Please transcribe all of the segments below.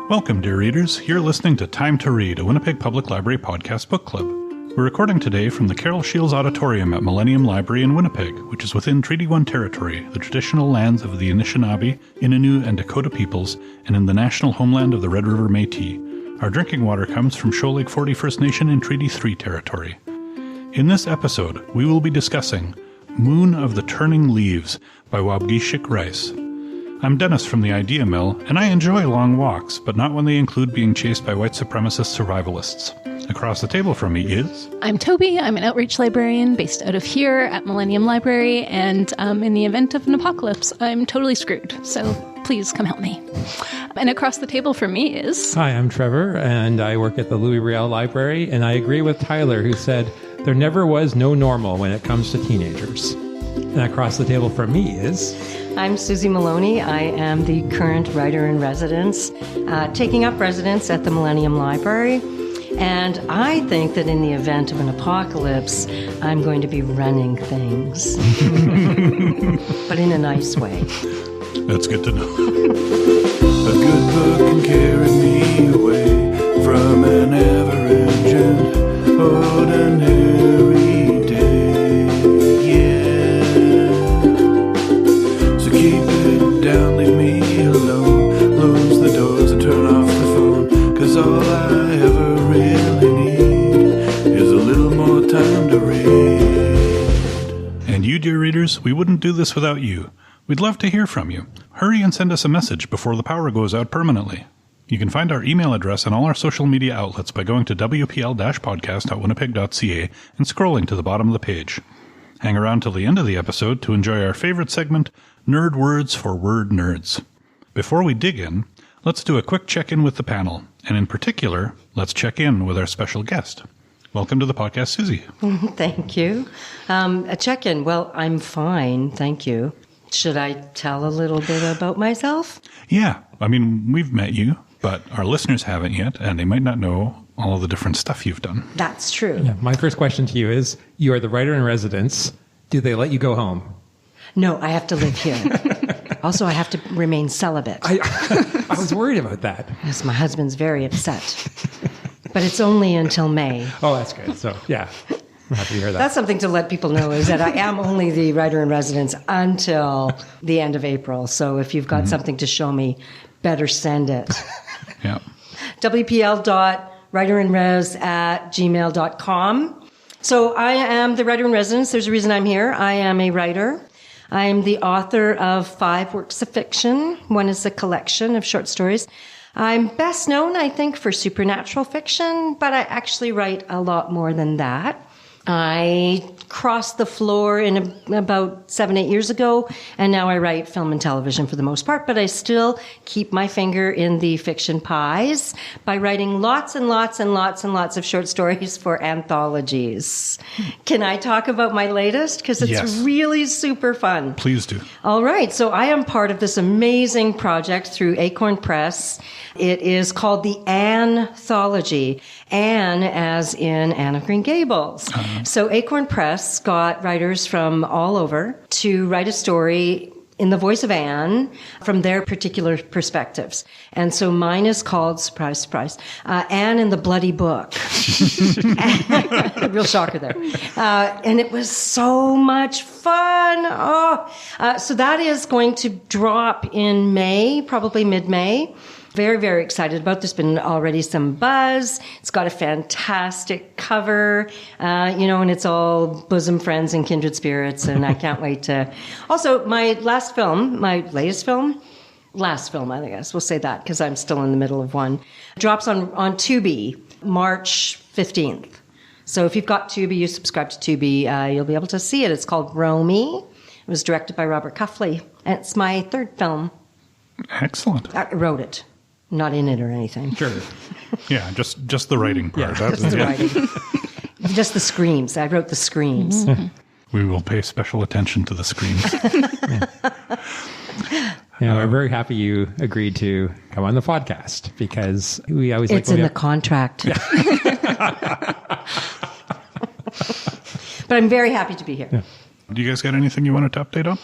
Welcome, dear readers. You're listening to Time to Read, a Winnipeg Public Library podcast book club. We're recording today from the Carol Shields Auditorium at Millennium Library in Winnipeg, which is within Treaty 1 territory, the traditional lands of the Anishinaabe, Innu, and Dakota peoples, and in the national homeland of the Red River Métis. Our drinking water comes from Shoal Lake 40 First Nation in Treaty 3 territory. In this episode, we will be discussing Moon of the Turning Leaves by Waubgeshig Rice. I'm Dennis from the Idea Mill, and I enjoy long walks, but not when they include being chased by white supremacist survivalists. Across the table from me is... I'm Toby. I'm an outreach librarian based out of here at Millennium Library, and in the event of an apocalypse, I'm totally screwed, so please come help me. And across the table from me is... Hi, I'm Trevor, and I work at the Louis Riel Library, and I agree with Tyler, who said, there never was no normal when it comes to teenagers. And across the table from me is... I'm Susie Maloney. I am the current writer-in-residence, taking up residence at the Millennium Library. And I think that in the event of an apocalypse, I'm going to be running things. But in a nice way. That's good to know. A good book can carry me away from an average and ordinary day. Yeah. So keep it down, leave me alone. Close the doors and turn off the phone. 'Cause all I ever really need is a little more time to read. And you, dear readers, we wouldn't do this without you. We'd love to hear from you. Hurry and send us a message before the power goes out permanently. You can find our email address and all our social media outlets by going to wpl-podcast.winnipeg.ca and scrolling to the bottom of the page. Hang around till the end of the episode to enjoy our favorite segment, Nerd Words for Word Nerds. Before we dig in, let's do a quick check-in with the panel, and in particular, let's check in with our special guest. Welcome to the podcast, Susie. Thank you. A check-in. Well, I'm fine, thank you. Should I tell a little bit about myself? Yeah, I mean, we've met you, but our listeners haven't yet, and they might not know all of the different stuff you've done. That's true. Yeah, my first question to you is, you are the writer-in-residence. Do they let you go home? No, I have to live here. Also, I have to remain celibate. I was worried about that. Yes, my husband's very upset. But it's only until May. Oh, that's good. So, yeah, I'm happy to hear that. That's something to let people know, is that I am only the writer-in-residence until the end of April. So if you've got something to show me, better send it. Yeah. wpl.writer-in-res@gmail.com. So I am the writer-in-residence. There's a reason I'm here. I am a writer. I am the author of 5 works of fiction. One is a collection of short stories. I'm best known, I think, for supernatural fiction, but I actually write a lot more than that. I crossed the floor in about 7-8 years ago, and now I write film and television for the most part, but I still keep my finger in the fiction pies by writing lots and lots and lots and lots of short stories for anthologies. Can I talk about my latest? Because it's really super fun. Please do. All right. So I am part of this amazing project through Acorn Press. It is called the Anthology. Anne as in Anne of Green Gables. So Acorn Press got writers from all over to write a story in the voice of Anne from their particular perspectives. And so mine is called, surprise, surprise, Anne in the Bloody Book. Real shocker there. And it was so much fun. So that is going to drop in May, probably mid-May. Very, very excited about. There's been already some buzz. It's got a fantastic cover, and it's all bosom friends and kindred spirits, and I can't wait to... Also, my latest film, I guess, we'll say that, because I'm still in the middle of one, drops on Tubi, March 15th. So if you've got Tubi, you subscribe to Tubi, you'll be able to see it. It's called Romy. It was directed by Robert Cuffley, and it's my 3rd film. Excellent. I wrote it. Not in it or anything. Sure. Yeah, just the writing part. Yeah, just the writing. Just the screams. I wrote the screams. Mm-hmm. We will pay special attention to the screams. We're very happy you agreed to come on the podcast because we always it's in the contract. Yeah. But I'm very happy to be here. Yeah. Do you guys got anything you wanted to update on?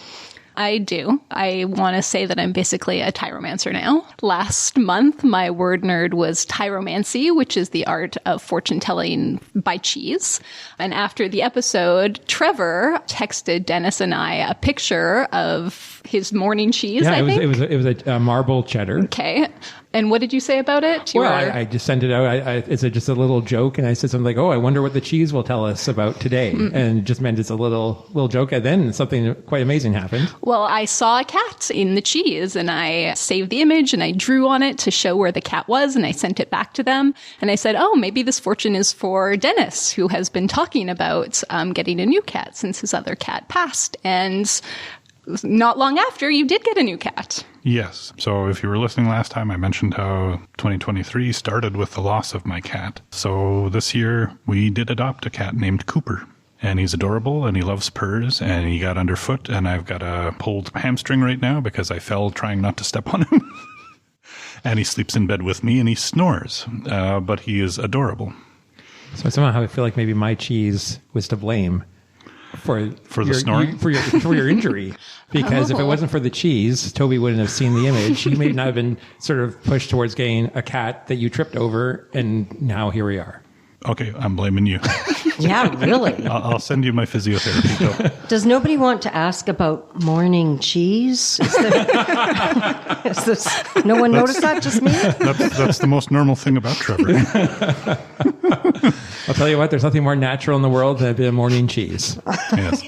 I do. I want to say that I'm basically a tyromancer now. Last month, my word nerd was tyromancy, which is the art of fortune telling by cheese. And after the episode, Trevor texted Dennis and I a picture of his morning cheese, I think. It was a marble cheddar. Okay. And what did you say about it? I just sent it out. It's just a little joke, and I said something like, "Oh, I wonder what the cheese will tell us about today." And it just meant it's a little joke. And then something quite amazing happened. Well, I saw a cat in the cheese, and I saved the image, and I drew on it to show where the cat was, and I sent it back to them. And I said, "Oh, maybe this fortune is for Dennis, who has been talking about getting a new cat since his other cat passed." And not long after, you did get a new cat. Yes. So if you were listening last time, I mentioned how 2023 started with the loss of my cat. So this year, we did adopt a cat named Cooper. And he's adorable, and he loves purrs, and he got underfoot, and I've got a pulled hamstring right now because I fell trying not to step on him. And he sleeps in bed with me, and he snores. But he is adorable. So somehow I feel like maybe my cheese was to blame for the snoring? for your injury. Because if it wasn't for the cheese, Toby wouldn't have seen the image. You may not have been sort of pushed towards getting a cat that you tripped over, and now here we are. Okay, I'm blaming you. Yeah, really. I'll send you my physiotherapy bill. Does nobody want to ask about morning cheese? No one noticed that? Just me? That's the most normal thing about Trevor. I'll tell you what, there's nothing more natural in the world than a bit of morning cheese. Yes.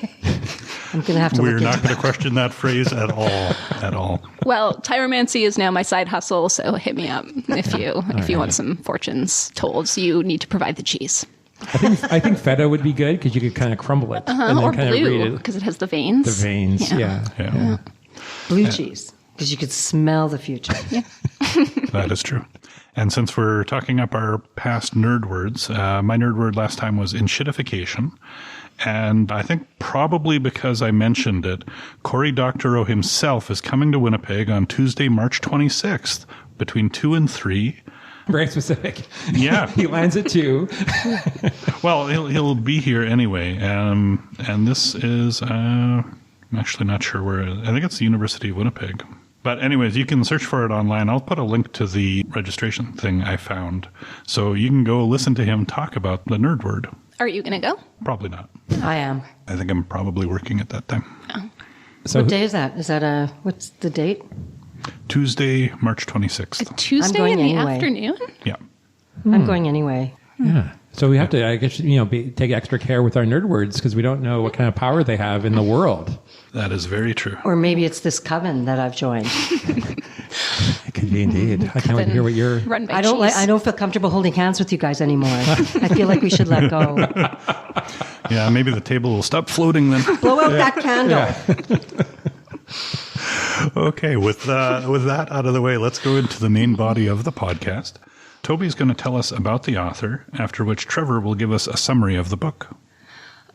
I'm going to have to We're look not into going to question that phrase at all. Well, tyromancy is now my side hustle, so hit me up if you want some fortunes told. So you need to provide the cheese. I think feta would be good because you could kind of crumble it and then Or kind of read blue, it. because it has the veins. The veins, yeah. blue cheese because you could smell the future. Yeah. That is true. And since we're talking up our past nerd words, my nerd word last time was enshittification. And I think probably because I mentioned it, Cory Doctorow himself is coming to Winnipeg on Tuesday, March 26th between 2 and 3. Very specific. Yeah. He lands at 2. Well, he'll be here anyway. And this is, I'm actually not sure where. I think it's the University of Winnipeg. But anyways, you can search for it online. I'll put a link to the registration thing I found. So you can go listen to him talk about the nerd word. Are you going to go? Probably not. I am. I think I'm probably working at that time. Oh. So What day is that? What's the date? Tuesday, March 26th. Tuesday going in the anyway. afternoon? Yeah. I'm going anyway. Yeah. So we have to, I guess, take extra care with our nerd words because we don't know what kind of power they have in the world. That is very true. Or maybe it's this coven that I've joined. It could be indeed. I can't wait to hear what you're... Run by I don't feel comfortable holding hands with you guys anymore. I feel like we should let go. Yeah, maybe the table will stop floating then. Blow out that candle. Okay, with that out of the way, let's go into the main body of the podcast. Toby's going to tell us about the author, after which Trevor will give us a summary of the book.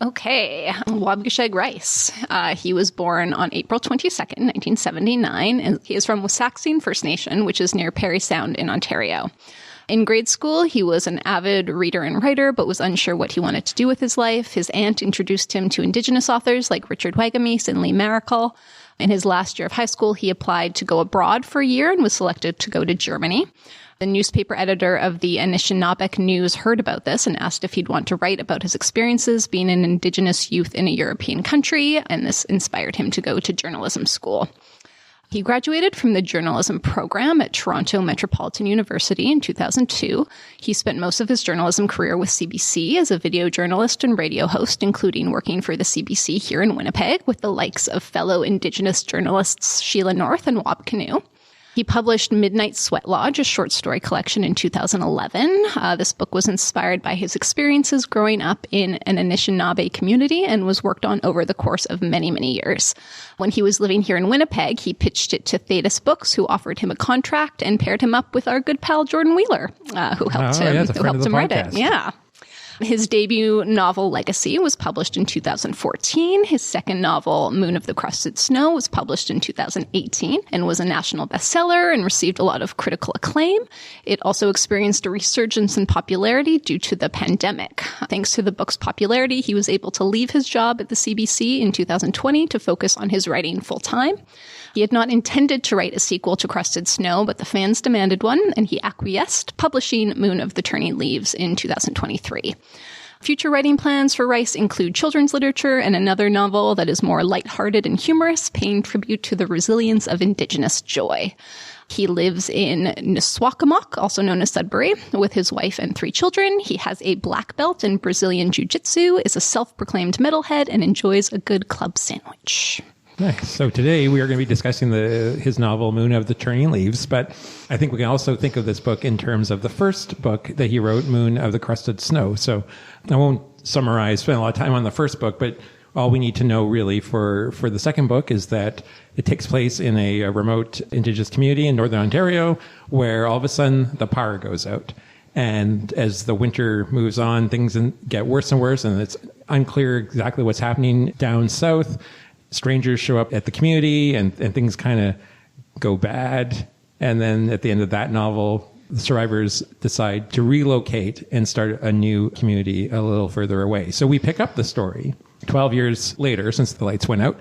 Okay, Waubgeshig Rice. He was born on April 22nd, 1979, and he is from Wissaxing First Nation, which is near Parry Sound in Ontario. In grade school, he was an avid reader and writer, but was unsure what he wanted to do with his life. His aunt introduced him to Indigenous authors like Richard Wagamese and Lee Maracle. In his last year of high school, he applied to go abroad for a year and was selected to go to Germany. The newspaper editor of the Anishinaabeg News heard about this and asked if he'd want to write about his experiences being an Indigenous youth in a European country, and this inspired him to go to journalism school. He graduated from the journalism program at Toronto Metropolitan University in 2002. He spent most of his journalism career with CBC as a video journalist and radio host, including working for the CBC here in Winnipeg with the likes of fellow Indigenous journalists Sheila North and Waubgeshig. He published Midnight Sweat Lodge, a short story collection, in 2011. This book was inspired by his experiences growing up in an Anishinaabe community and was worked on over the course of many, many years. When he was living here in Winnipeg, he pitched it to Thetis Books, who offered him a contract and paired him up with our good pal Jordan Wheeler, who helped him write it. Yeah. His debut novel, Legacy, was published in 2014. His second novel, Moon of the Crusted Snow, was published in 2018 and was a national bestseller and received a lot of critical acclaim. It also experienced a resurgence in popularity due to the pandemic. Thanks to the book's popularity, he was able to leave his job at the CBC in 2020 to focus on his writing full-time. He had not intended to write a sequel to Crusted Snow, but the fans demanded one, and he acquiesced, publishing Moon of the Turning Leaves in 2023. Future writing plans for Rice include children's literature and another novel that is more lighthearted and humorous, paying tribute to the resilience of Indigenous joy. He lives in Niswakamok, also known as Sudbury, with his wife and 3 children. He has a black belt in Brazilian Jiu-Jitsu, is a self-proclaimed metalhead, and enjoys a good club sandwich. Nice. So today we are going to be discussing his novel, Moon of the Turning Leaves, but I think we can also think of this book in terms of the first book that he wrote, Moon of the Crusted Snow. So I won't spend a lot of time on the first book, but all we need to know really for the second book is that it takes place in a remote Indigenous community in Northern Ontario where all of a sudden the power goes out. And as the winter moves on, things get worse and worse, and it's unclear exactly what's happening down south. Strangers show up at the community and things kind of go bad. And then at the end of that novel, the survivors decide to relocate and start a new community a little further away. So we pick up the story 12 years later since the lights went out,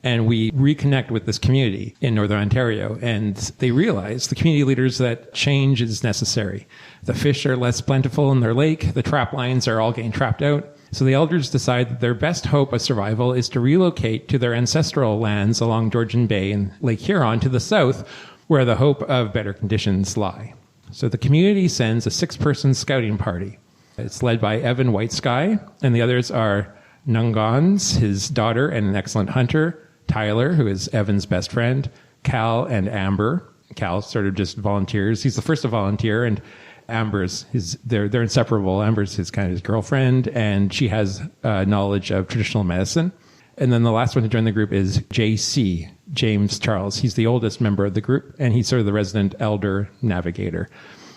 and we reconnect with this community in Northern Ontario. And they realize, the community leaders, that change is necessary. The fish are less plentiful in their lake. The trap lines are all getting trapped out. So the elders decide that their best hope of survival is to relocate to their ancestral lands along Georgian Bay and Lake Huron to the south, where the hope of better conditions lie. So the community sends a 6-person scouting party. It's led by Evan Whitesky, and the others are Nungans, his daughter and an excellent hunter, Tyler, who is Evan's best friend, Cal and Amber. Cal sort of just volunteers. He's the first to volunteer, and Amber's they're inseparable. Amber's his girlfriend, and she has knowledge of traditional medicine. And then the last one to join the group is JC, James Charles. He's the oldest member of the group, and he's sort of the resident elder navigator.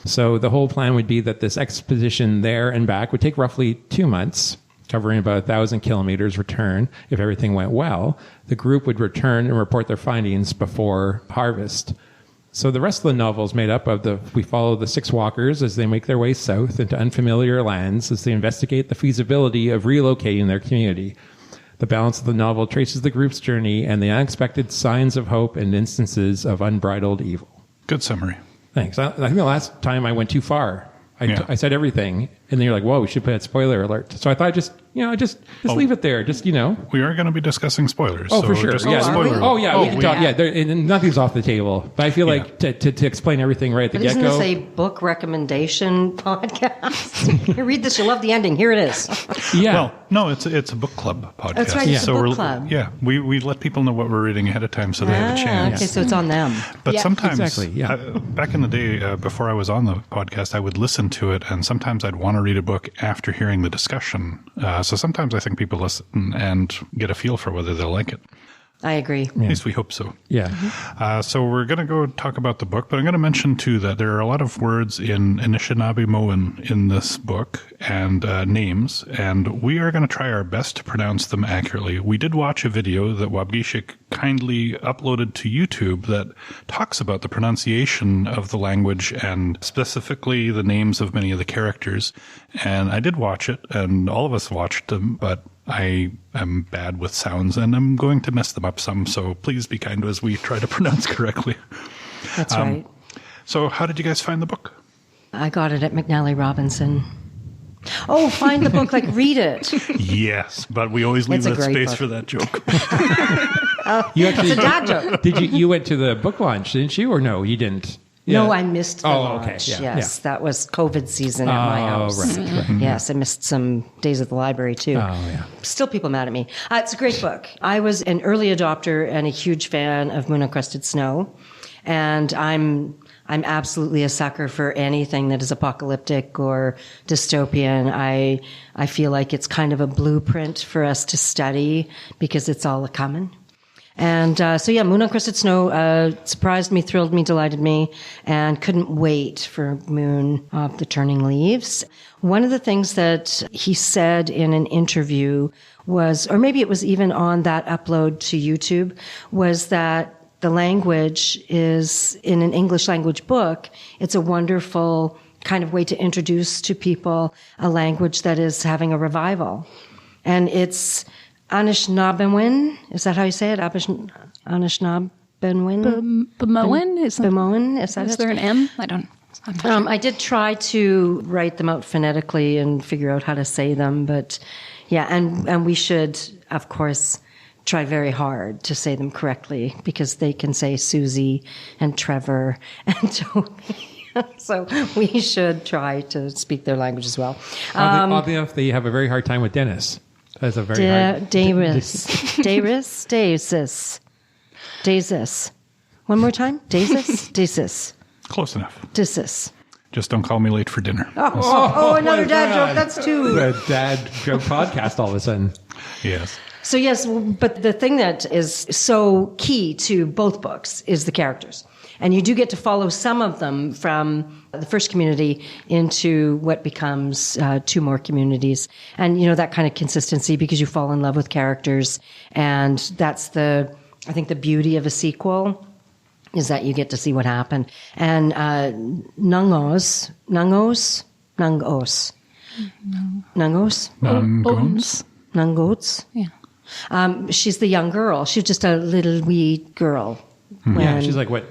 So the whole plan would be that this expedition there and back would take roughly 2 months, covering about 1,000 kilometers return. If everything went well, the group would return and report their findings before harvest. So the rest of the novel is made up of we follow the 6 walkers as they make their way south into unfamiliar lands as they investigate the feasibility of relocating their community. The balance of the novel traces the group's journey and the unexpected signs of hope and instances of unbridled evil. Good summary. Thanks. I think the last time I went too far. I said everything, and then you're like, whoa, we should put a spoiler alert. So I thought just leave it there. We are going to be discussing spoilers. Oh, so for sure. Yeah. We can talk. Yeah, nothing's off the table. But I feel like to explain everything right at the get-go. Isn't this a book recommendation podcast? You read this, you love the ending. Here it is. Yeah. Well, no, it's a book club podcast. That's right, it's a book club. Yeah, we let people know what we're reading ahead of time so they have a chance. Okay, so it's on them. But sometimes, exactly, back in the day, before I was on the podcast, I would listen to it, and sometimes I'd want to read a book after hearing the discussion. So sometimes I think people listen and get a feel for whether they'll like it. I agree. At least we hope so. Yeah. So we're going to go talk about the book, but I'm going to mention, too, that there are a lot of words in Anishinaabe-Moan in this book and names, and we are going to try our best to pronounce them accurately. We did watch a video that Waubgeshig kindly uploaded to YouTube that talks about the pronunciation of the language and specifically the names of many of the characters. And I did watch it, and all of us watched them, but I am bad with sounds, and I'm going to mess them up some, so please be kind as we try to pronounce correctly. That's right. So how did you guys find the book? I got it at McNally Robinson. Oh, find the book, like read it. Yes, but we always leave It's a that great space book. for that joke. It's a dad joke. You went to the book launch, didn't you? Or no, you didn't? Yeah. No, I missed the launch. Okay. Yes, that was COVID season at my house. Right. Yes, I missed some days at the library too. Oh, yeah. Still people mad at me. It's a great book. I was an early adopter and a huge fan of Moon of Crusted Snow. And I'm absolutely a sucker for anything that is apocalyptic or dystopian. I feel like it's kind of a blueprint for us to study because it's all a-coming. And Moon on Crusted Snow surprised me, thrilled me, delighted me, and couldn't wait for Moon of the Turning Leaves. One of the things that he said in an interview was, or maybe it was even on that upload to YouTube, was that the language is, in an English language book, it's a wonderful kind of way to introduce to people a language that is having a revival. And it's Anishinaabemowin. Is that how you say it? Anishinaabemowin? Bemoan? Bemoan? Is that Is it? there an M? I don't. I'm not sure. I did try to write them out phonetically and figure out how to say them, but yeah, and we should, of course, try very hard to say them correctly because they can say Susie and Trevor and Toby. So we should try to speak their language as well. Oddly enough, they have a very hard time with Dennis. That's a very hard... Dasis. One more time. Dasis. Close enough. Dasis. Just don't call me late for dinner. Another dad joke. That's two. The dad joke podcast all of a sudden. Yes. So yes, but the thing that is so key to both books is the characters. And you do get to follow some of them from the first community into what becomes two more communities. And, that kind of consistency because you fall in love with characters. And that's I think the beauty of a sequel is that you get to see what happened. And Nangos. Yeah. She's the young girl. She's just a little wee girl. Yeah, she's like what,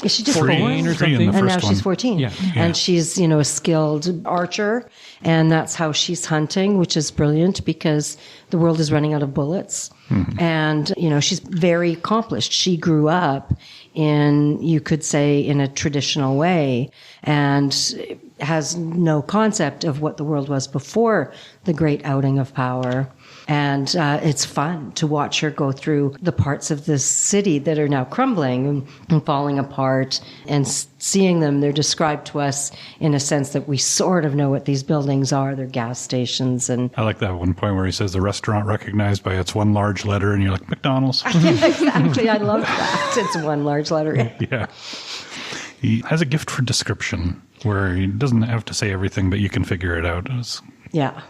is she just 14 or something? And now she's 14. Yeah. And she's, a skilled archer. And that's how she's hunting, which is brilliant because the world is running out of bullets. Mm-hmm. And, she's very accomplished. She grew up you could say, in a traditional way and has no concept of what the world was before the great outing of power. And it's fun to watch her go through the parts of this city that are now crumbling and falling apart and seeing them. They're described to us in a sense that we sort of know what these buildings are. They're gas stations. And I like that one point where he says the restaurant recognized by its one large letter, and you're like, McDonald's. Exactly. I love that. It's one large letter. Yeah. He has a gift for description where he doesn't have to say everything, but you can figure it out. It's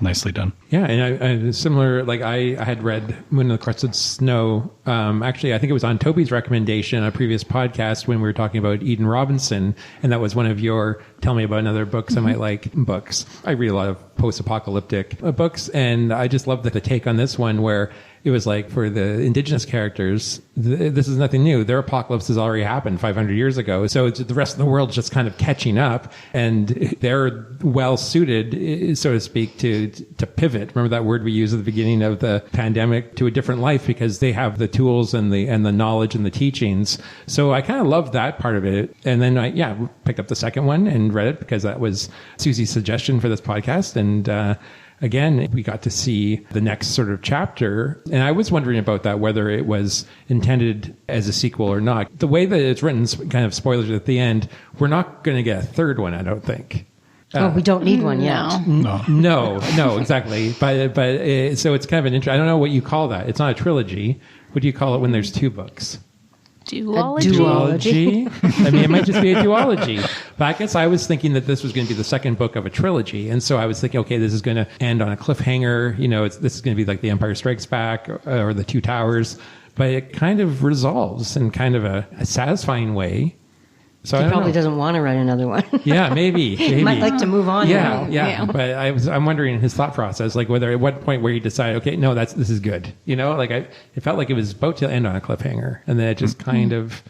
nicely done. Yeah, and I similar, like I had read Moon of the Crusted Snow. Actually, I think it was on Toby's recommendation on a previous podcast when we were talking about Eden Robinson, and that was one of your tell me about another books I might like books. I read a lot of post-apocalyptic books, and I just love the take on this one where it was like for the indigenous characters, this is nothing new. Their apocalypse has already happened 500 years ago. So the rest of the world's just kind of catching up, and they're well suited, so to speak, to pivot. Remember that word we used at the beginning of the pandemic, to a different life, because they have the tools and the knowledge and the teachings. So I kind of loved that part of it. And then I picked up the second one and read it because that was Susie's suggestion for this podcast. And, again, we got to see the next sort of chapter. And I was wondering about that, whether it was intended as a sequel or not. The way that it's written, kind of spoilers at the end, we're not going to get a third one, I don't think. We don't need one yet. No, exactly. But so it's kind of an I don't know what you call that. It's not a trilogy. What do you call it when there's two books? Duology. I mean, it might just be a duology. But I guess I was thinking that this was going to be the second book of a trilogy. And so I was thinking, okay, this is going to end on a cliffhanger. This is going to be like The Empire Strikes Back or The Two Towers. But it kind of resolves in kind of a satisfying way. So he probably doesn't want to write another one. Yeah, maybe. He might like to move on now. Yeah. But I'm wondering his thought process, like whether at what point where he decided, okay, no, this is good. It felt like it was about to end on a cliffhanger, and then it just kind of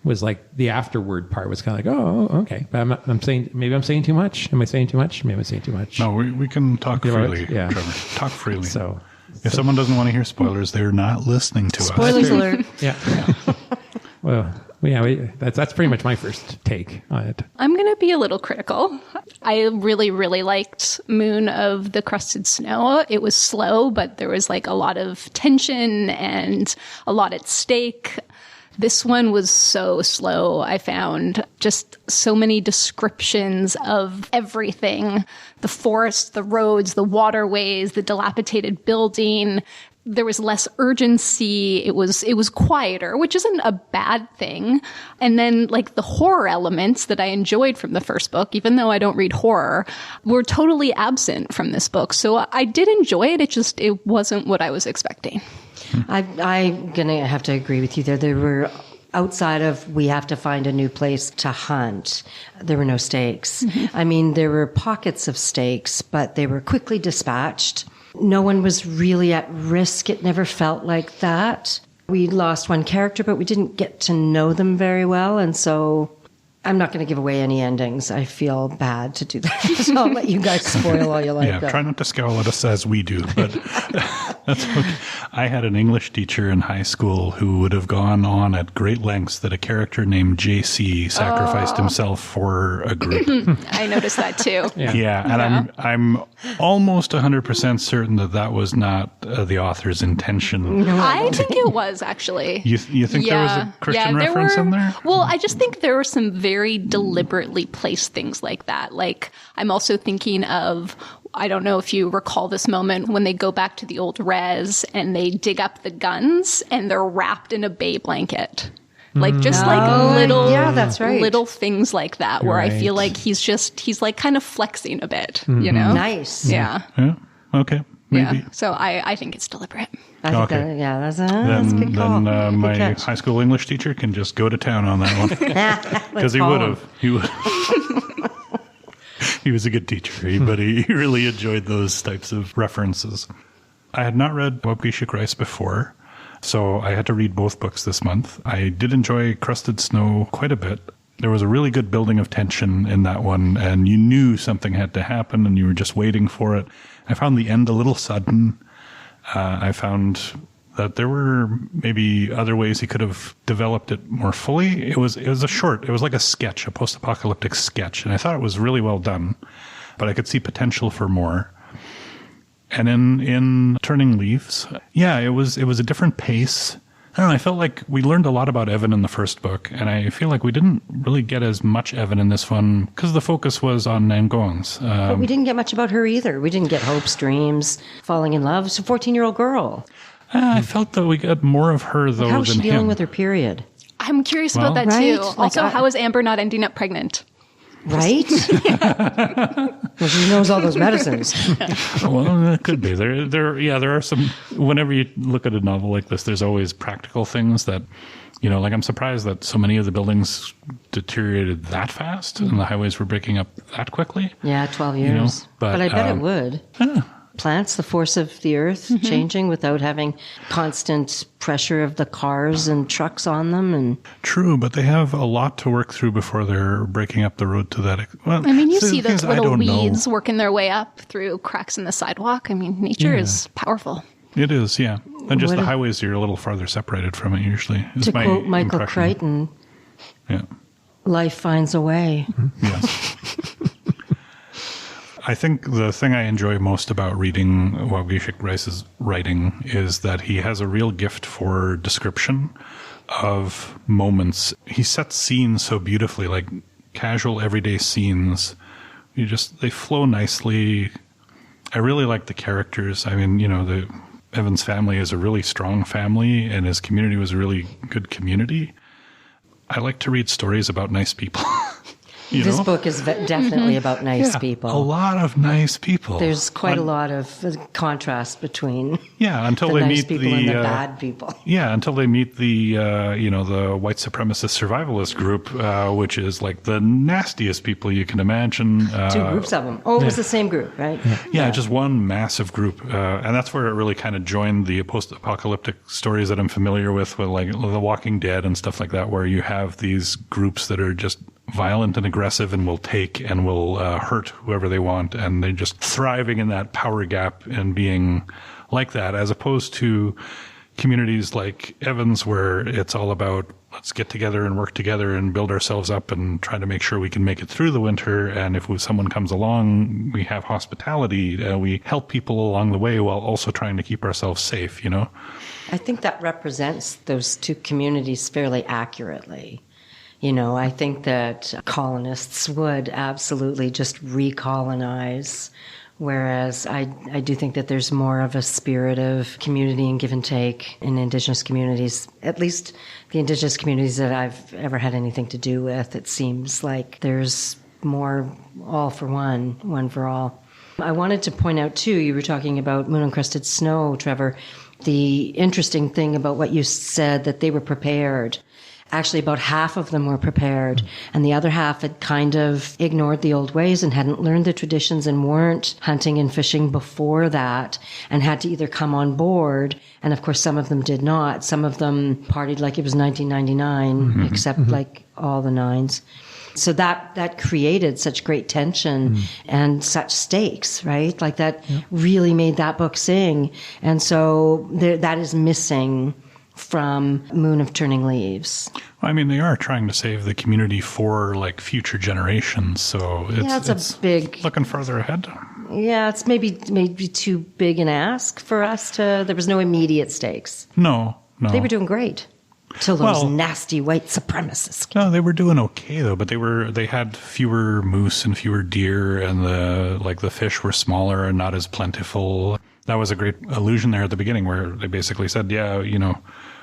was like the afterward part was kind of like, oh, okay. But I'm saying too much. Am I saying too much? Maybe I'm saying too much. No, we can talk freely, Trevor. Talk freely. So if someone doesn't want to hear spoilers, they're not listening to us. Spoilers alert. Yeah. Well. That's pretty much my first take on it. I'm going to be a little critical. I really, really liked Moon of the Crusted Snow. It was slow, but there was like a lot of tension and a lot at stake. This one was so slow. I found just so many descriptions of everything. The forest, the roads, the waterways, the dilapidated building. there was less urgency. It was quieter, which isn't a bad thing. And then like the horror elements that I enjoyed from the first book, even though I don't read horror, were totally absent from this book. So I did enjoy it. It wasn't what I was expecting. I'm going to have to agree with you there. There were, outside of we have to find a new place to hunt, there were no stakes. I mean, there were pockets of stakes, but they were quickly dispatched. No one was really at risk. It never felt like that. We lost one character, but we didn't get to know them very well. And so I'm not going to give away any endings. I feel bad to do that. So I'll let you guys spoil all you like. Yeah, try not to scowl at us as we do, but that's okay. I had an English teacher in high school who would have gone on at great lengths that a character named JC sacrificed himself for a group. I noticed that too. And I'm almost 100% certain that was not the author's intention. I think it was, actually. You think there was a Christian reference in there? Well, I just think there were some very deliberately placed things like that. Like, I'm also thinking of, I don't know if you recall this moment when they go back to the old res and they dig up the guns and they're wrapped in a bay blanket. Like, just like little, that's right. little things like that where I feel like he's like kind of flexing a bit, you know? Nice. Yeah. Yeah. Okay. Maybe. Yeah. So I think it's deliberate. I think Okay. that's a good call. Then Good my catch. high school English teacher can just go to town on that one. Because he would have. He would. He was a good teacher, but he really enjoyed those types of references. I had not read Waubgeshig Rice before, so I had to read both books this month. I did enjoy Crusted Snow quite a bit. There was a really good building of tension in that one, and you knew something had to happen, and you were just waiting for it. I found the end a little sudden. I found that there were maybe other ways he could have developed it more fully. It was a short, it was like a sketch, a post-apocalyptic sketch, and I thought it was really well done, but I could see potential for more. And in Turning Leaves, it was a different pace. I don't know, I felt like we learned a lot about Evan in the first book, and I feel like we didn't really get as much Evan in this one because the focus was on Nangongs. But we didn't get much about her either. We didn't get hopes, dreams, falling in love. It's a 14-year-old girl. I felt that we got more of her, though, How is than she dealing him. with her period? I'm curious about that Right? too. Like, Also, how is Amber not ending up pregnant? Right? Well, she knows all those medicines. Well, it could be. There are some, whenever you look at a novel like this, there's always practical things that, like I'm surprised that so many of the buildings deteriorated that fast and the highways were breaking up that quickly. Yeah, 12 years. but, I bet it would. Plants, the force of the earth changing without having constant pressure of the cars and trucks on them. And True, but they have a lot to work through before they're breaking up the road to that. Well, I mean, you the see thing those is, I little don't know. weeds working their way up through cracks in the sidewalk. I mean, nature is powerful. It is, yeah. And just What the if- highways, you're a little farther separated from it usually. Is to my quote Michael impression. Crichton, Yeah. life finds a way. Yes. I think the thing I enjoy most about reading Waubgeshig Rice's writing is that he has a real gift for description of moments. He sets scenes so beautifully, like casual everyday scenes. They flow nicely. I really like the characters. I mean, Evan's family is a really strong family and his community was a really good community. I like to read stories about nice people. This book is definitely about nice people. A lot of nice people. There's quite a lot of contrast between until the they nice meet people the and the bad people. Yeah, until they meet the the white supremacist survivalist group, which is like the nastiest people you can imagine. Two groups of them. Oh, it was the same group, right? Yeah, just one massive group, and that's where it really kind of joined the post-apocalyptic stories that I'm familiar with like The Walking Dead and stuff like that, where you have these groups that are just violent and aggressive and will take and will hurt whoever they want, and they're just thriving in that power gap and being like that, as opposed to communities like Evans where it's all about let's get together and work together and build ourselves up and try to make sure we can make it through the winter, and if someone comes along, we have hospitality, we help people along the way while also trying to keep ourselves safe, I think that represents those two communities fairly accurately. I think that colonists would absolutely just recolonize Whereas I do think that there's more of a spirit of community and give and take in Indigenous communities, at least the Indigenous communities that I've ever had anything to do with. It seems like there's more all for one for all. I wanted to point out, too, you were talking about moon-encrusted snow, Trevor. The interesting thing about what you said, that they were prepared. Actually, about half of them were prepared, and the other half had kind of ignored the old ways and hadn't learned the traditions and weren't hunting and fishing before that and had to either come on board, and of course some of them did not. Some of them partied like it was 1999, except like all the nines. So that created such great tension and such stakes, right? Like that really made that book sing. And so that is missing from Moon of Turning Leaves. I mean, they are trying to save the community for like future generations, so it's a big looking further ahead. Yeah, it's maybe too big an ask for us to. There was no immediate stakes. No. They were doing great till those nasty white supremacists. No, they were doing okay though, but they had fewer moose and fewer deer, and the fish were smaller and not as plentiful. That was a great allusion there at the beginning, where they basically said,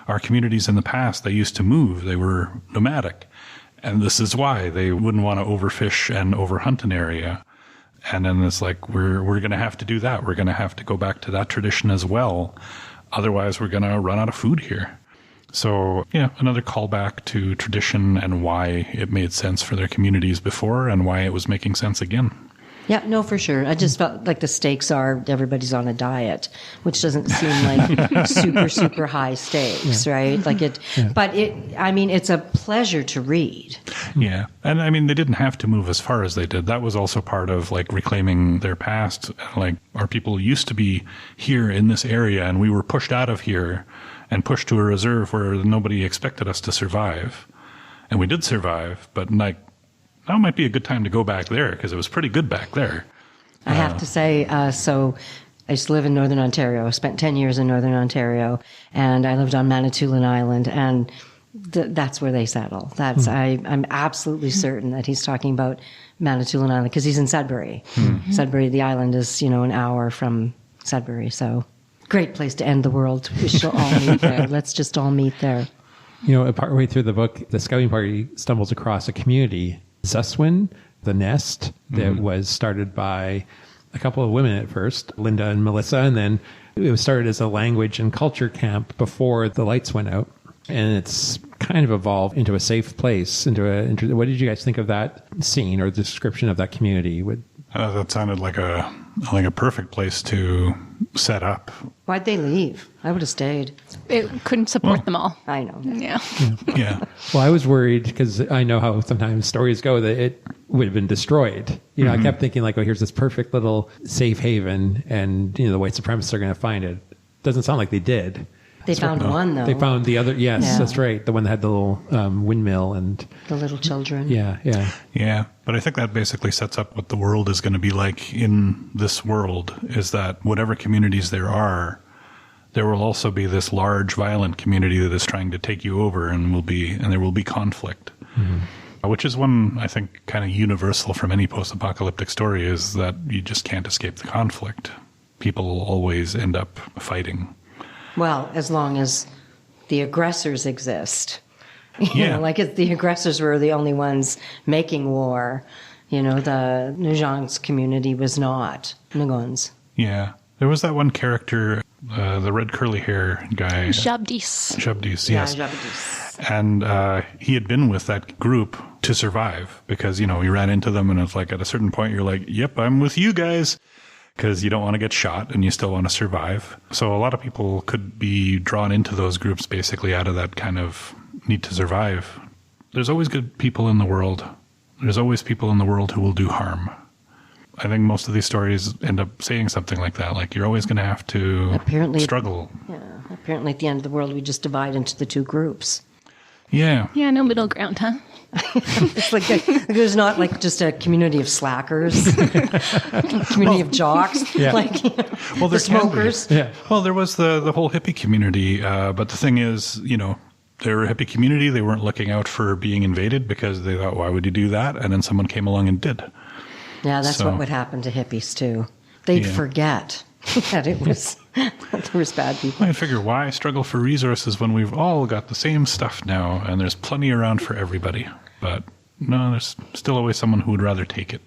our communities in the past, they used to move. They were nomadic. And this is why they wouldn't want to overfish and overhunt an area. And then it's like, we're going to have to do that. We're going to have to go back to that tradition as well. Otherwise, we're going to run out of food here. So, another callback to tradition and why it made sense for their communities before and why it was making sense again. Yeah, no, for sure. I just felt like the stakes are everybody's on a diet, which doesn't seem like super, super high stakes, right? Like but it's a pleasure to read. Yeah. And I mean, they didn't have to move as far as they did. That was also part of like reclaiming their past. Like our people used to be here in this area and we were pushed out of here and pushed to a reserve where nobody expected us to survive. And we did survive, but like, now might be a good time to go back there because it was pretty good back there. I have to say, so I used to live in Northern Ontario. I spent 10 years in Northern Ontario, and I lived on Manitoulin Island, and that's where they settle. I'm absolutely certain that he's talking about Manitoulin Island because he's in Sudbury. Sudbury, the island is, an hour from Sudbury, so great place to end the world. We shall all meet there. Let's just all meet there. Partway through the book, the scouting party stumbles across a community, Zuswin, the Nest, that was started by a couple of women at first, Linda and Melissa, and then it was started as a language and culture camp before the lights went out. And it's kind of evolved into a safe place. What did you guys think of that scene or the description of that community? That sounded like a perfect place to set up. Why'd they leave? I would have stayed. It couldn't support them all. I know. Yeah. Well, I was worried because I know how sometimes stories go that it would have been destroyed. I kept thinking like, here's this perfect little safe haven and, the white supremacists are going to find it. Doesn't sound like they did. They found one, though. They found the other. Yes, that's right. The one that had the little windmill and the little children. Yeah. But I think that basically sets up what the world is going to be like in this world, is that whatever communities there will also be this large, violent community that is trying to take you over, and there will be conflict. Which is one, I think, kind of universal from any post-apocalyptic story, is that you just can't escape the conflict. People always end up fighting. Well, as long as the aggressors exist. If the aggressors were the only ones making war, the Nujans community was not. Nugons. Yeah. There was that one character, the red curly hair guy. Jabdis. Jabdis, yes. Yeah, Jabdis. And he had been with that group to survive because, he ran into them and it's like at a certain point you're like, yep, I'm with you guys. Because you don't want to get shot and you still want to survive. So a lot of people could be drawn into those groups basically out of that kind of need to survive. There's always good people in the world. There's always people in the world who will do harm. I think most of these stories end up saying something like that. Like, you're always going to have to struggle. Yeah. Apparently at the end of the world, we just divide into the two groups. Yeah. Yeah, no middle ground, huh? It's like there's not like just a community of slackers, community of jocks, well, the smokers. Yeah. Well, there was the whole hippie community, but the thing is, they were a hippie community. They weren't looking out for being invaded because they thought, why would you do that? And then someone came along and did. Yeah, that's what would happen to hippies too. they'd forget that it was there was bad people. I figure, why struggle for resources when we've all got the same stuff now and there's plenty around for everybody? But no, there's still always someone who would rather take it.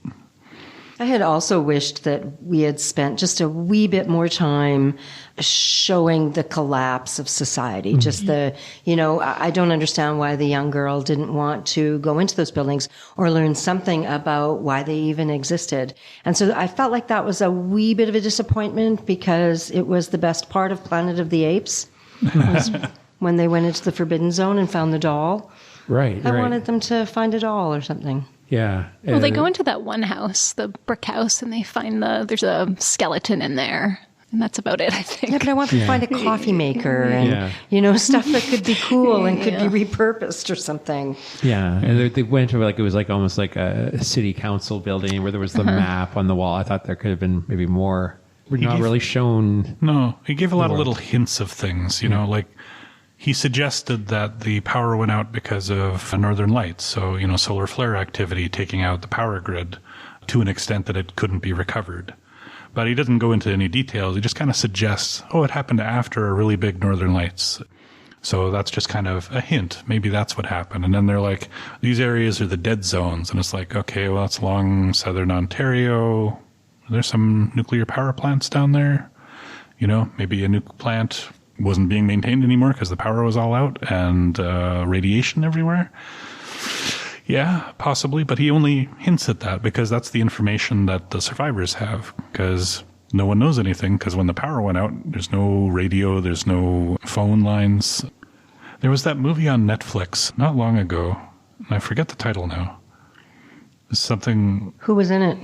I had also wished that we had spent just a wee bit more time showing the collapse of society. Mm-hmm. Just I don't understand why the young girl didn't want to go into those buildings or learn something about why they even existed. And so I felt like that was a wee bit of a disappointment because it was the best part of Planet of the Apes. Was when they went into the Forbidden Zone and found the doll. Right. I wanted them to find a doll or something. Yeah. Well, they go into that one house, the brick house, and they find there's a skeleton in there. And that's about it, I think. Yeah, but I want them to find a coffee maker and, stuff that could be cool and could be repurposed or something. Yeah. And they went to it was almost like a city council building where there was the map on the wall. I thought there could have been maybe more. We're not really shown. No, he gave a lot of little hints of things, like he suggested that the power went out because of northern lights. So, solar flare activity taking out the power grid to an extent that it couldn't be recovered. But he doesn't go into any details. He just kind of suggests, it happened after a really big northern lights. So that's just kind of a hint. Maybe that's what happened. And then they're like, these areas are the dead zones. And it's like, okay, well, it's along southern Ontario. There's some nuclear power plants down there. Maybe a nuke plant wasn't being maintained anymore because the power was all out and radiation everywhere. Yeah, possibly, but he only hints at that because that's the information that the survivors have, because no one knows anything, because when the power went out, there's no radio, there's no phone lines. There was that movie on Netflix not long ago, and I forget the title now. It's something... Who was in it?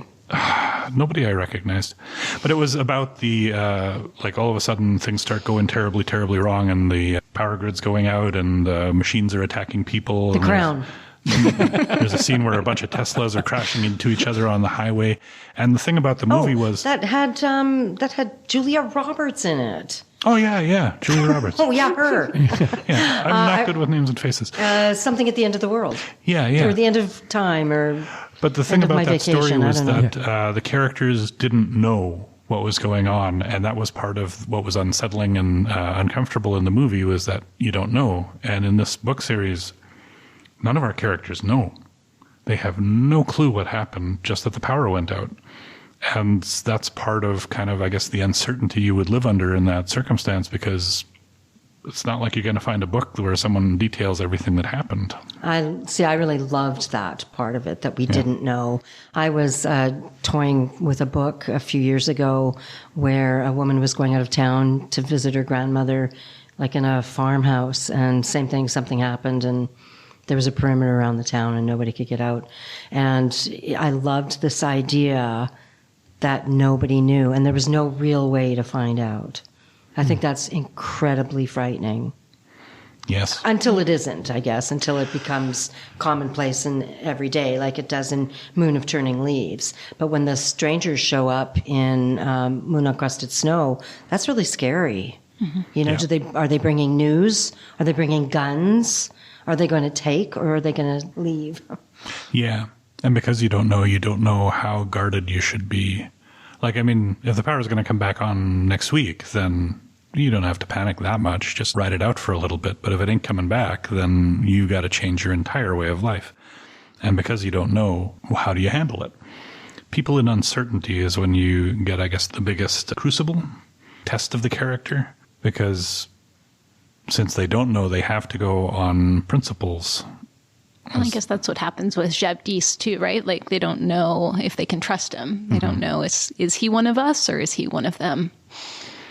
Nobody I recognized. But it was about the, all of a sudden things start going terribly, terribly wrong and the power grid's going out and machines are attacking people. The Crown. There's a scene where a bunch of Teslas are crashing into each other on the highway. And the thing about the movie was... That had Julia Roberts in it. Oh, yeah. Julia Roberts. Oh, yeah, her. Yeah, I'm not good with names and faces. Something at the End of the World. Yeah. Or the End of Time, or... But the thing about that story was that the characters didn't know what was going on, and that was part of what was unsettling and uncomfortable in the movie, was that you don't know. And in this book series, none of our characters know. They have no clue what happened, just that the power went out. And that's part of kind of, I guess, the uncertainty you would live under in that circumstance, because it's not like you're going to find a book where someone details everything that happened. I really loved that part of it, that we didn't know. I was toying with a book a few years ago where a woman was going out of town to visit her grandmother, like in a farmhouse, and same thing, something happened, and there was a perimeter around the town and nobody could get out. And I loved this idea that nobody knew, and there was no real way to find out. I think that's incredibly frightening. Yes. Until it isn't, I guess, until it becomes commonplace and every day, like it does in Moon of Turning Leaves. But when the strangers show up in Moon on Crusted Snow, that's really scary. Mm-hmm. Are they bringing news? Are they bringing guns? Are they going to take, or are they going to leave? Yeah. And because you don't know how guarded you should be. Like, I mean, if the power is going to come back on next week, then you don't have to panic that much. Just ride it out for a little bit. But if it ain't coming back, then you got to change your entire way of life. And because you don't know, well, how do you handle it? People in uncertainty is when you get, I guess, the biggest crucible, test of the character. Because since they don't know, they have to go on principles. Well, I guess that's what happens with Jabdis too, right? Like, they don't know if they can trust him. They don't know, is he one of us or is he one of them?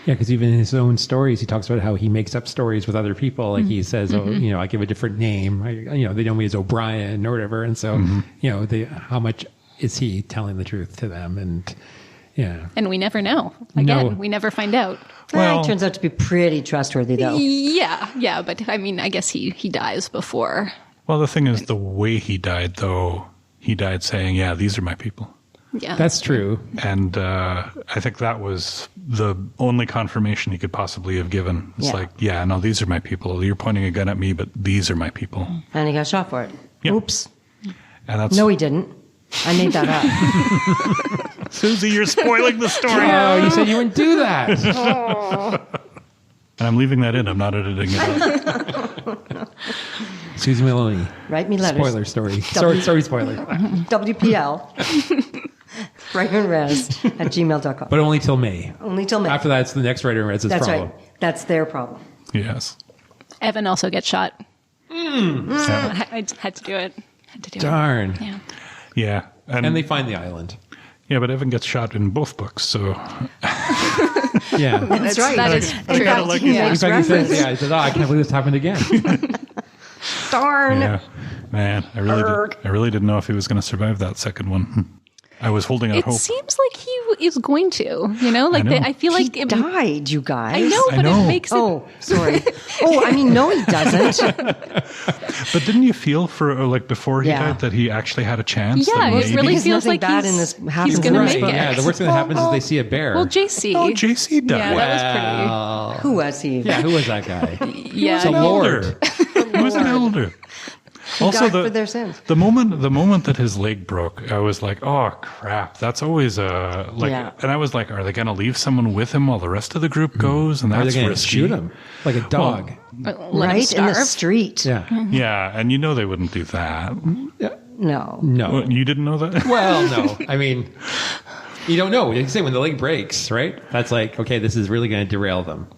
Yeah, because even in his own stories, he talks about how he makes up stories with other people. Like he says, I give a different name. They know me as O'Brien or whatever. And so, how much is he telling the truth to them? And yeah. And we never know. Again, we never find out. Well, he turns out to be pretty trustworthy, though. Yeah. But I mean, I guess he dies before. Well, the thing is, the way he died, though, he died saying, yeah, these are my people. Yeah. That's true. And I think that was the only confirmation he could possibly have given. It's like, no, these are my people. You're pointing a gun at me, but these are my people. And he got shot for it. Yep. Oops. And that's... No, he didn't. I made that up. Susie, you're spoiling the story. Oh, you said you wouldn't do that. And I'm leaving that in. I'm not editing it out. Susie Maloney. Write me letters. Spoiler story. Sorry, spoiler. WPL. Writer and Res at gmail.com. But only till May. Only till May. After that, it's the next writer and Res's That's problem. right. That's their problem. Yes. Evan also gets shot. So I had to do it. Darn. Yeah. Yeah. And they find the island. Yeah, but Evan gets shot in both books, so... Yeah. That's right. That is In true. fact, like he it. makes In fact, he says, reference. he says, I can't believe this happened again. Darn. Yeah. Man, I really didn't know if he was going to survive that second one. I was holding out It hope. seems like he is going to, you know? Like, I know. I feel He like... died, you guys. I know, I but know. it makes it... Oh, sorry. Oh, I mean, no, he doesn't. But didn't you feel for, like, before he Yeah. died that he actually had a chance? Yeah, that it maybe- really Because feels nothing like bad he's, in this happens he's in going to this make book. it. Yeah, the worst thing that happens is they see a bear. Well, JC. Oh, JC died. Yeah, that was pretty... Who was he? Yeah, who was that guy? Yeah. It's a lord. He was an elder. Also, died for their sins. the moment that his leg broke, I was like, "Oh crap!" That's always like, Yeah. and I was like, "Are they going to leave someone with him while the rest of the group goes?" And Are they that's going to risky. shoot him like a dog? Let him Right? In the starve. street. Yeah. Yeah, and you know they wouldn't do that. No. No. What, you didn't know that? Well, no. I mean, you don't know. You say when the leg breaks, right? That's like, okay, this is really going to derail them.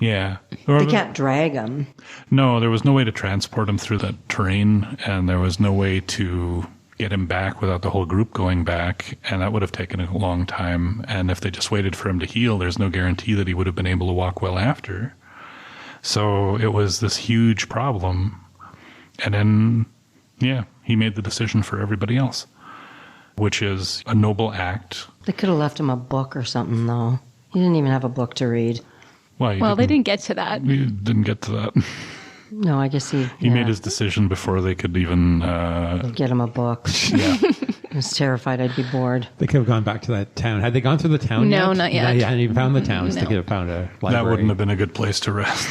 Yeah. Or They can't drag him. No, there was no way to transport him through that terrain, and there was no way to get him back without the whole group going back, and that would have taken a long time. And if they just waited for him to heal, there's no guarantee that he would have been able to walk well after. So it was this huge problem. And then, yeah, he made the decision for everybody else, which is a noble act. They could have left him a book or something, though. He didn't even have a book to read. Well, they didn't get to that. We didn't get to that. No, I guess he He made his decision before they could even... get him a book. yeah. I was terrified I'd be bored. They could have gone back to that town. Had they gone through the town No, yet? not yet. They hadn't even found the towns. No. They could have found a library. That wouldn't have been a good place to rest.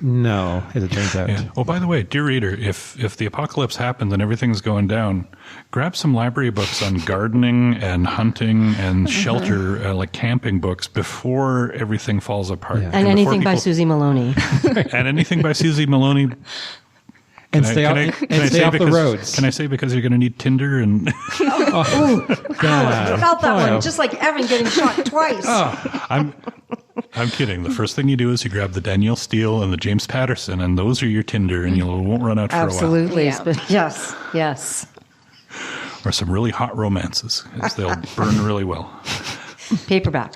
No, as it turns out. Yeah. Oh, by the way, dear reader, if the apocalypse happens and everything's going down, grab some library books on gardening and hunting and shelter, like camping books, before everything falls apart. Yeah. And before anything by people- Susie Maloney. And anything by Susie Maloney. And stay off, stay off the because, roads. Can I say because you're going to need Tinder and I felt that Oh. one, just like Evan getting shot twice. I'm kidding. The first thing you do is you grab the Danielle Steele and the James Patterson, and those are your Tinder, and you won't run out for a while. Absolutely. Yeah. But yes, yes. Or some really hot romances, 'cause they'll burn really well. Paperback.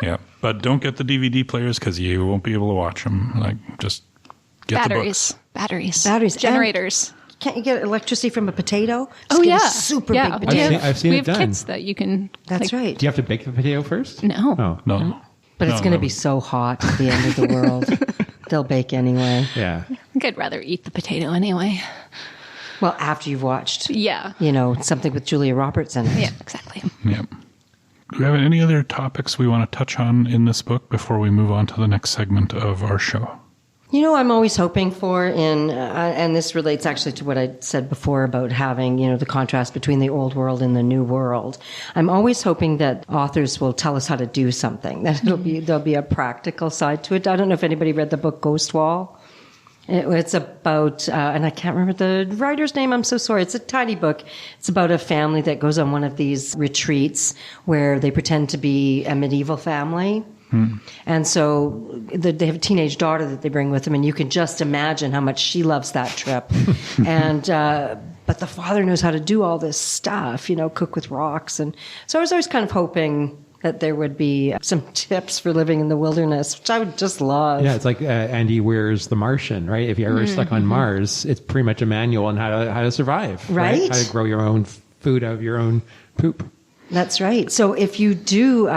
Yeah, but don't get the DVD players because you won't be able to watch them. Like, just get the books. Batteries. Generators. Generators. Can't you get electricity from a potato? Oh, Just get yeah. a super Yeah, big we potato. have- I've seen we it have done. kits that you can... That's like, right. Do you have to bake the potato first? No. Oh. No. But it's No, going to no. be so hot at the end of the world. They'll bake anyway. Yeah. I think I'd rather eat the potato anyway. Well, after you've watched, Yeah. something with Julia Roberts in it. Yeah, exactly. Yeah. Do we have any other topics we want to touch on in this book before we move on to the next segment of our show? I'm always hoping for and this relates actually to what I said before about having, the contrast between the old world and the new world. I'm always hoping that authors will tell us how to do something, that there'll be a practical side to it. I don't know if anybody read the book Ghost Wall. It's about, and I can't remember the writer's name, I'm so sorry. It's a tiny book. It's about a family that goes on one of these retreats where they pretend to be a medieval family. And so they have a teenage daughter that they bring with them, and you can just imagine how much she loves that trip. And but the father knows how to do all this stuff, cook with rocks. And so I was always kind of hoping that there would be some tips for living in the wilderness, which I would just love. Yeah, it's like Andy Weir's The Martian, right? If you're ever stuck on Mars, it's pretty much a manual on how to survive, Right. How to grow your own food out of your own poop. That's right. So if you do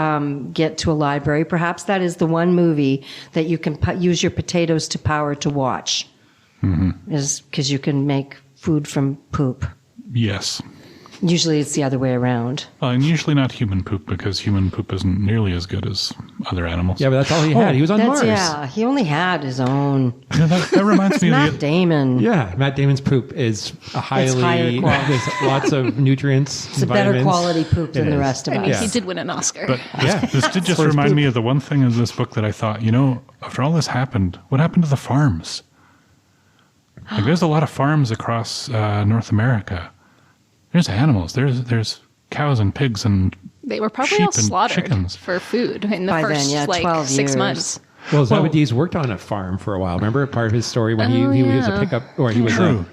get to a library, perhaps that is the one movie that you can use your potatoes to power to watch. Is because you can make food from poop. Yes. Usually it's the other way around. And usually not human poop, because human poop isn't nearly as good as other animals. Yeah, but that's all he had. He was on Mars. Yeah, he only had his own. Yeah, that reminds me of Matt Damon. Yeah, Matt Damon's poop is a higher highly, quality. there's lots of nutrients. It's a better quality poop than the rest of I us. mean, he did win an Oscar. But Yeah. this did just remind me of the one thing in this book that I thought, after all this happened, what happened to the farms? Like, there's a lot of farms across North America. There's animals. There's cows and pigs and They were probably sheep all and slaughtered chickens. for food in the By then, first, yeah, 12 6 years. months. Well, Zebedee worked on a farm for a while. Remember part of his story when he was a pickup, or he was a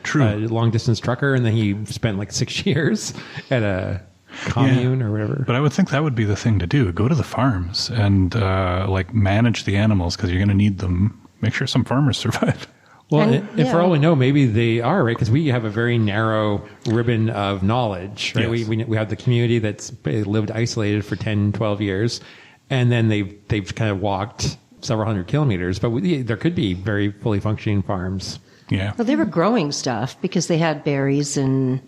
long distance trucker, and then he spent like 6 years at a commune or whatever. But I would think that would be the thing to do. Go to the farms and manage the animals, because you're going to need them. Make sure some farmers survive. Well, And- and for all we know, maybe they are, right? Because we have a very narrow ribbon of knowledge, right? Yes. We have the community that's lived isolated for 10, 12 years, and then they've kind of walked several hundred kilometers. But there could be very fully functioning farms. Yeah. Well, they were growing stuff because they had berries and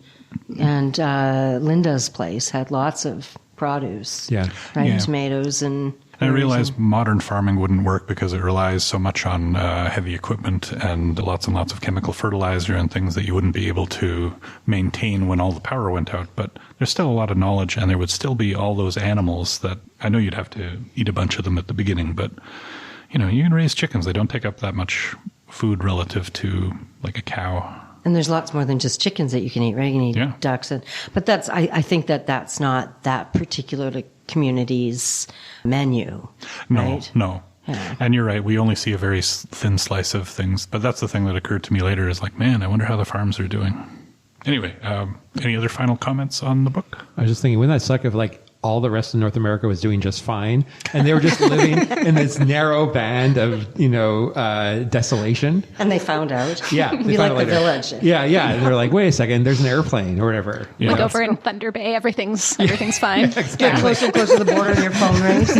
Linda's place had lots of produce. Yeah. Right? Yeah. Tomatoes and I realized modern farming wouldn't work because it relies so much on heavy equipment and lots of chemical fertilizer and things that you wouldn't be able to maintain when all the power went out. But there's still a lot of knowledge, and there would still be all those animals that I know you'd have to eat a bunch of them at the beginning, but you can raise chickens. They don't take up that much food relative to like a cow. And there's lots more than just chickens that you can eat, right? You can eat ducks. But I think that's not that particular community's menu. No, right? no. Yeah. And you're right. We only see a very thin slice of things. But that's the thing that occurred to me later is like, man, I wonder how the farms are doing. Anyway, any other final comments on the book? I was just thinking, wouldn't that suck if like all the rest of North America was doing just fine, and they were just living in this narrow band of desolation? And they found out. Yeah, Be like the village. Yeah. And they're like, wait a second, there's an airplane or whatever. Yeah. Like over in Thunder Bay, everything's fine. Get closer and closer to the border and your phone rings.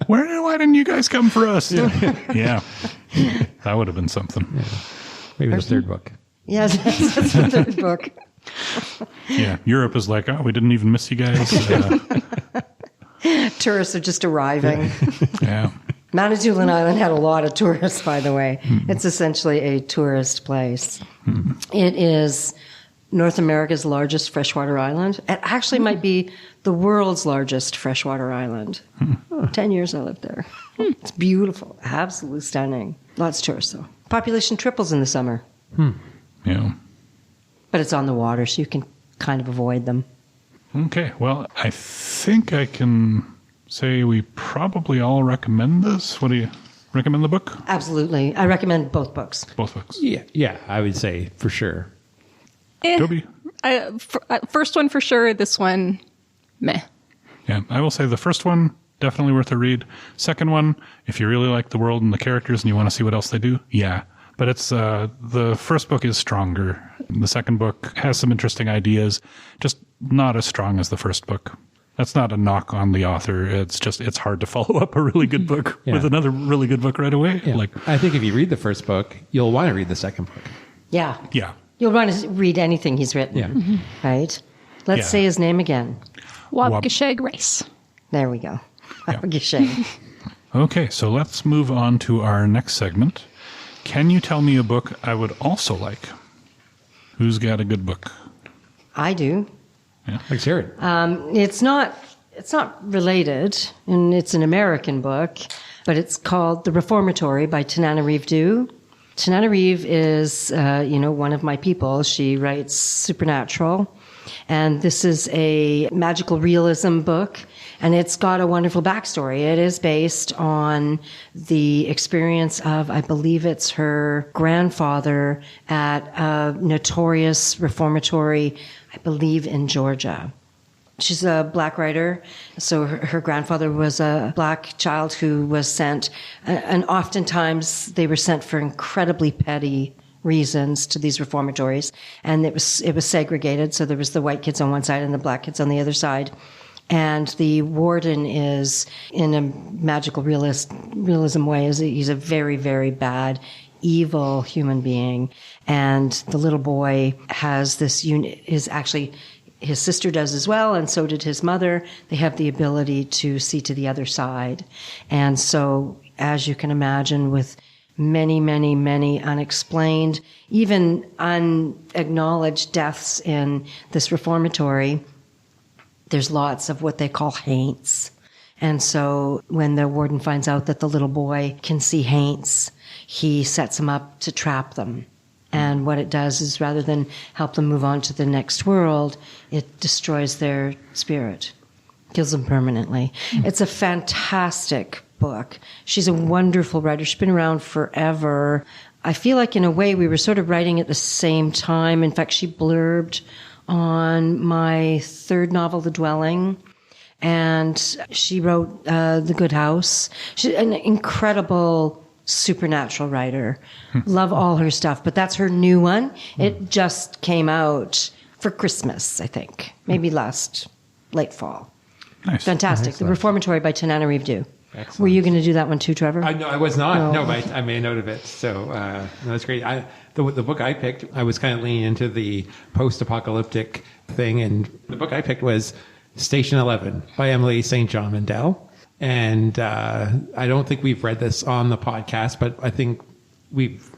Why didn't you guys come for us? Yeah. That would have been something. Yeah. Maybe the third book. Yes, that's the third book. Yeah. Europe is like, we didn't even miss you guys. Tourists are just arriving. Yeah. Manitoulin Island had a lot of tourists, by the way. It's essentially a tourist place. It is North America's largest freshwater island. It actually might be the world's largest freshwater island. 10 years I lived there. It's beautiful. Absolutely stunning. Lots of tourists, though. Population triples in the summer. Yeah. But it's on the water, so you can kind of avoid them. Okay. Well, I think I can say we probably all recommend this. What do you recommend the book? Absolutely. I recommend both books. Both books. Yeah, I would say for sure. Toby? First one for sure. This one, meh. Yeah, I will say the first one, definitely worth a read. Second one, if you really like the world and the characters and you want to see what else they do, yeah. But it's the first book is stronger. The second book has some interesting ideas, just not as strong as the first book. That's not a knock on the author. It's just, it's hard to follow up a really good book with another really good book right away. Yeah. I think if you read the first book, you'll want to read the second book. Yeah. Yeah. You'll want to read anything he's written. Yeah. Right? Let's say his name again. Waubgeshig Rice. There we go. Waubgeshig. Okay, so let's move on to our next segment. Can you tell me a book I would also like? Who's got a good book? I do. Yeah. Let's hear it. It's not related, and it's an American book, but it's called The Reformatory by Tananarive Due. Tananarive is, one of my people. She writes supernatural, and this is a magical realism book, and it's got a wonderful backstory. It is based on the experience of, I believe it's her grandfather at a notorious reformatory, I believe in Georgia. She's a black writer, so her grandfather was a black child who was sent, and oftentimes they were sent for incredibly petty reasons to these reformatories, and it was segregated, so there was the white kids on one side and the black kids on the other side. And the warden is, in a magical realism way, he's a very, very bad, evil human being. And the little boy has this is actually his sister does as well, and so did his mother. They have the ability to see to the other side. And so, as you can imagine, with many, many, many unexplained, even unacknowledged deaths in this reformatory, there's lots of what they call haints. And so when the warden finds out that the little boy can see haints, he sets them up to trap them. And what it does is, rather than help them move on to the next world, it destroys their spirit, kills them permanently. It's a fantastic book. She's a wonderful writer. She's been around forever. I feel like, in a way, we were sort of writing at the same time. In fact, she blurbed on my third novel, The Dwelling, and she wrote The Good House. She's an incredible supernatural writer. Love all her stuff, but that's her new one. It just came out for Christmas, I think, maybe late fall. Nice. Fantastic. The Reformatory by Tanana Reeve-Dew. Excellent. Were you going to do that one too, Trevor? No, I was not. No. No, but I made a note of it. So that's great. The book I picked, I was kind of leaning into the post-apocalyptic thing, and the book I picked was Station 11 by Emily St. John Mandel. And I don't think we've read this on the podcast, but I think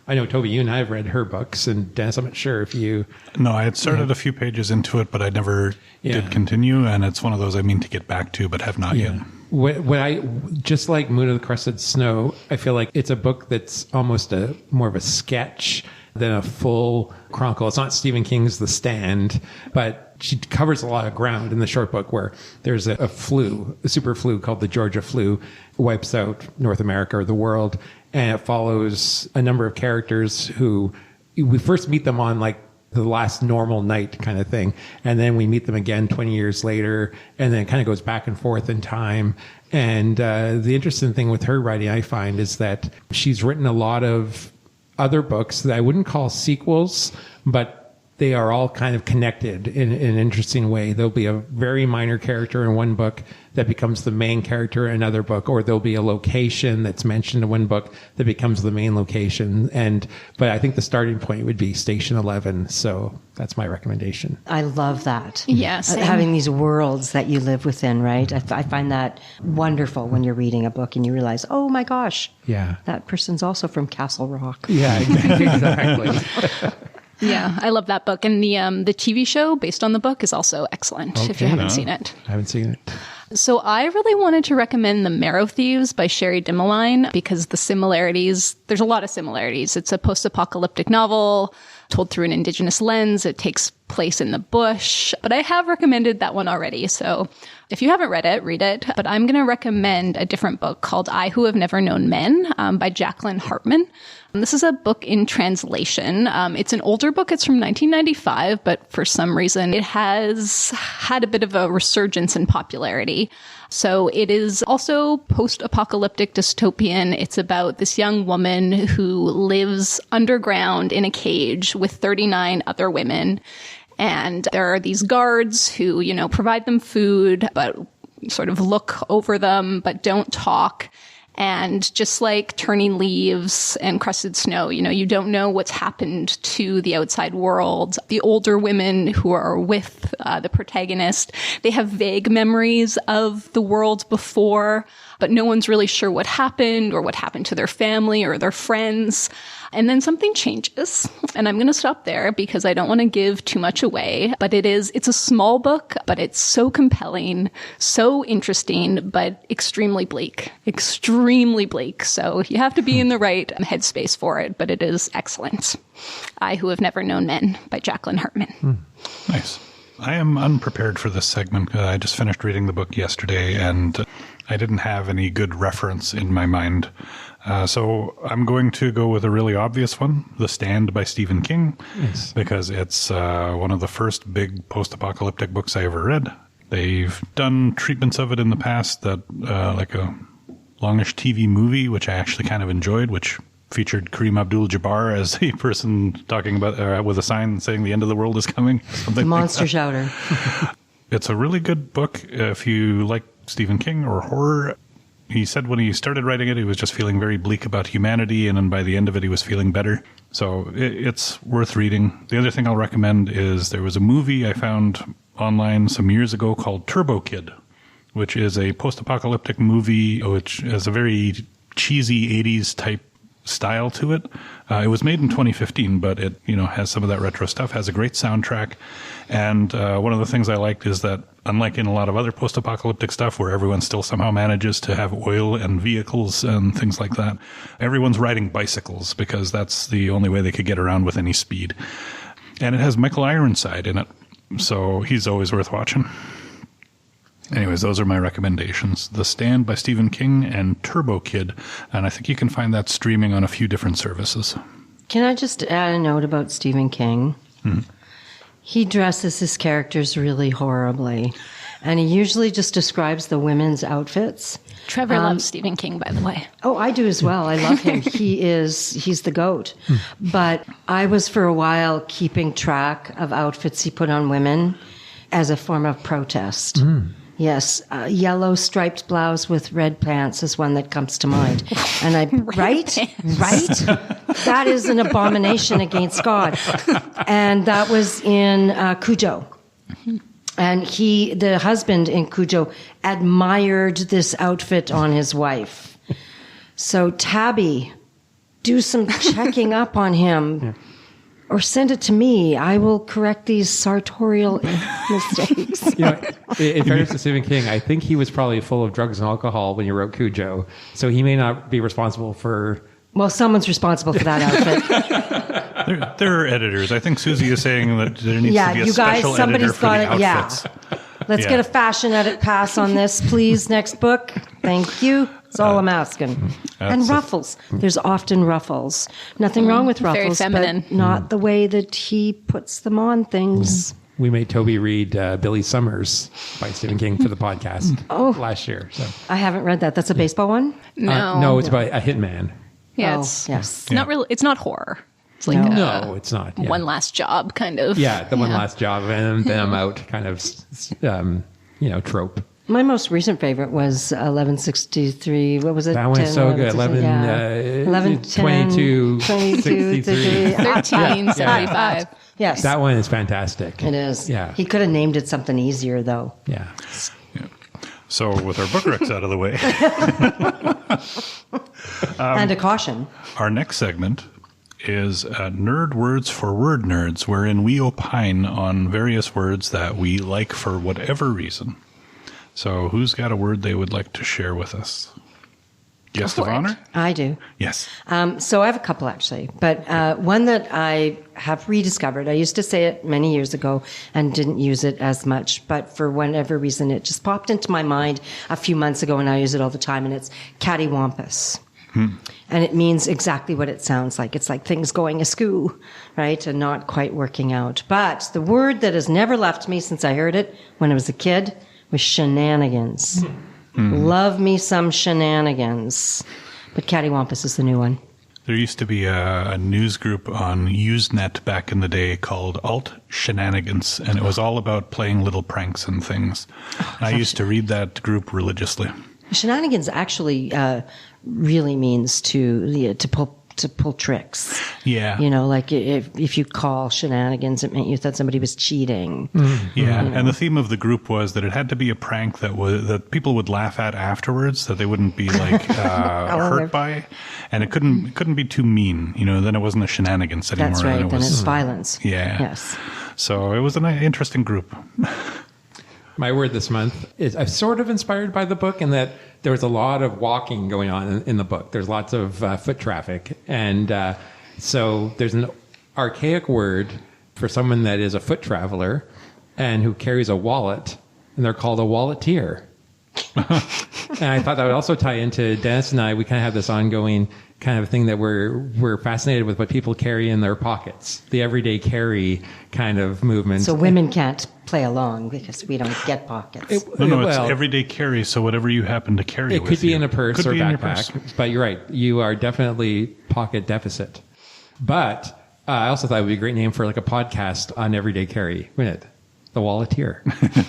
I know, Toby, you and I have read her books, and Dennis, I'm not sure if you... No, I had started a few pages into it, but I never did continue, and it's one of those I mean to get back to, but have not yet. When I just like Moon of the Crusted Snow, I feel like it's a book that's almost more of a sketch than a full chronicle. It's not Stephen King's The Stand, but she covers a lot of ground in the short book, where there's a super flu called the Georgia flu, wipes out North America or the world, and it follows a number of characters who we first meet them on like the last normal night kind of thing. And then we meet them again 20 years later, and then it kind of goes back and forth in time. And the interesting thing with her writing, I find, is that she's written a lot of other books that I wouldn't call sequels, but they are all kind of connected in an interesting way. There'll be a very minor character in one book that becomes the main character in another book, or there'll be a location that's mentioned in one book that becomes the main location. But I think the starting point would be Station 11. So that's my recommendation. I love that. Yes. Having these worlds that you live within, right? I find that wonderful when you're reading a book and you realize, oh my gosh, that person's also from Castle Rock. Yeah, exactly. Yeah, I love that book. And the TV show based on the book is also excellent, if you haven't seen it. I haven't seen it. So I really wanted to recommend The Marrow Thieves by Sherry Dimeline, because there's a lot of similarities. It's a post-apocalyptic novel told through an Indigenous lens. It takes place in the bush, but I have recommended that one already. So if you haven't read it, read it. But I'm going to recommend a different book called I Who Have Never Known Men by Jacqueline Hartman. This is a book in translation. It's an older book. It's from 1995, but for some reason it has had a bit of a resurgence in popularity. So it is also post-apocalyptic dystopian. It's about this young woman who lives underground in a cage with 39 other women. And there are these guards who, provide them food, but sort of look over them, but don't talk. And just like Turning Leaves and Crusted Snow, you don't know what's happened to the outside world. The older women who are with the protagonist, they have vague memories of the world before, but no one's really sure what happened or what happened to their family or their friends. And then something changes. And I'm going to stop there because I don't want to give too much away. But it's a small book, but it's so compelling, so interesting, but extremely bleak. Extremely bleak. So you have to be in the right headspace for it, but it is excellent. I Who Have Never Known Men by Jacqueline Hartman. Nice. I am unprepared for this segment. I just finished reading the book yesterday, and I didn't have any good reference in my mind. So I'm going to go with a really obvious one, The Stand by Stephen King, because it's one of the first big post-apocalyptic books I ever read. They've done treatments of it in the past, that like a longish TV movie, which I actually kind of enjoyed, which featured Kareem Abdul-Jabbar as a person talking about with a sign saying the end of the world is coming. The monster shouter. It's a really good book if you like Stephen King or horror. He said when he started writing it, he was just feeling very bleak about humanity, and then by the end of it, he was feeling better. So it's worth reading. The other thing I'll recommend is there was a movie I found online some years ago called Turbo Kid, which is a post-apocalyptic movie which has a very cheesy 80s type style to it. It was made in 2015, but it has some of that retro stuff, has a great soundtrack. And one of the things I liked is that, unlike in a lot of other post-apocalyptic stuff where everyone still somehow manages to have oil and vehicles and things like that, everyone's riding bicycles because that's the only way they could get around with any speed. And it has Michael Ironside in it, so he's always worth watching. Anyways, those are my recommendations. The Stand by Stephen King and Turbo Kid. And I think you can find that streaming on a few different services. Can I just add a note about Stephen King? Mm-hmm. He dresses his characters really horribly. And he usually just describes the women's outfits. Trevor loves Stephen King, by the way. Oh, I do as well. I love him. He's the GOAT. But I was for a while keeping track of outfits he put on women as a form of protest. Yes, yellow striped blouse with red pants is one that comes to mind. And right? That is an abomination against God. And that was in Cujo. And the husband in Cujo admired this outfit on his wife. So Tabby, do some checking up on him. Yeah. Or send it to me. I will correct these sartorial mistakes. In fairness to Stephen King, I think he was probably full of drugs and alcohol when he wrote Cujo. So he may not be responsible for... Well, someone's responsible for that outfit. There are editors. I think Susie is saying that there needs to be a special editor for the outfits. Let's get a fashion edit pass on this, please. Next book. Thank you. That's all I'm asking. And ruffles. There's often ruffles. Nothing wrong with ruffles, very feminine. but not the way that he puts them on things. We made Toby read Billy Summers by Stephen King for the podcast last year. So I haven't read that. That's a baseball one? No, it's about a hitman. Yeah, yes. Not really. It's not horror. It's like no, it's not. Yeah. One last job kind of. Yeah, the one last job and then I'm out kind of, trope. My most recent favorite was 1163. What was it? That one's so good. 11, 22, 63. 1375. Yes. That one is fantastic. It is. Yeah. He could have named it something easier, though. Yeah. So with our book recs out of the way. And a caution. Our next segment is Nerd Words for Word Nerds, wherein we opine on various words that we like for whatever reason. So who's got a word they would like to share with us? Guest of honor? I do. Yes. So I have a couple, actually. But one that I have rediscovered. I used to say it many years ago and didn't use it as much. But for whatever reason, it just popped into my mind a few months ago, and I use it all the time. And it's cattywampus. And it means exactly what it sounds like. It's like things going askew, right? And not quite working out. But the word that has never left me since I heard it when I was a kid was shenanigans. Love me some shenanigans. But cattywampus is the new one. There used to be a news group on Usenet back in the day called Alt Shenanigans, and it was all about playing little pranks and things. I used to read that group religiously. Shenanigans actually really means to pull tricks. Yeah. Like if you call shenanigans, it meant you thought somebody was cheating. Yeah. And the theme of the group was that it had to be a prank that people would laugh at afterwards, that they wouldn't be like hurt by, and it couldn't be too mean. Then it wasn't a shenanigans anymore. That's right. Then it's violence. Yeah. Yes. So it was an interesting group. My word this month is I'm sort of inspired by the book in that there was a lot of walking going on in the book. There's lots of foot traffic. And so there's an archaic word for someone that is a foot traveler and who carries a wallet, and they're called a walleteer. And I thought that would also tie into Dennis and I. We kind of have this ongoing kind of thing that we're fascinated with what people carry in their pockets, the everyday carry kind of movement. So women can't play along because we don't get pockets. No, it's everyday carry. So whatever you happen to carry, it with could be you. in a purse Could or be in your backpack. purse. But you're right, you are definitely pocket deficit. But I also thought it would be a great name for like a podcast on everyday carry, wouldn't it? The Walleteer.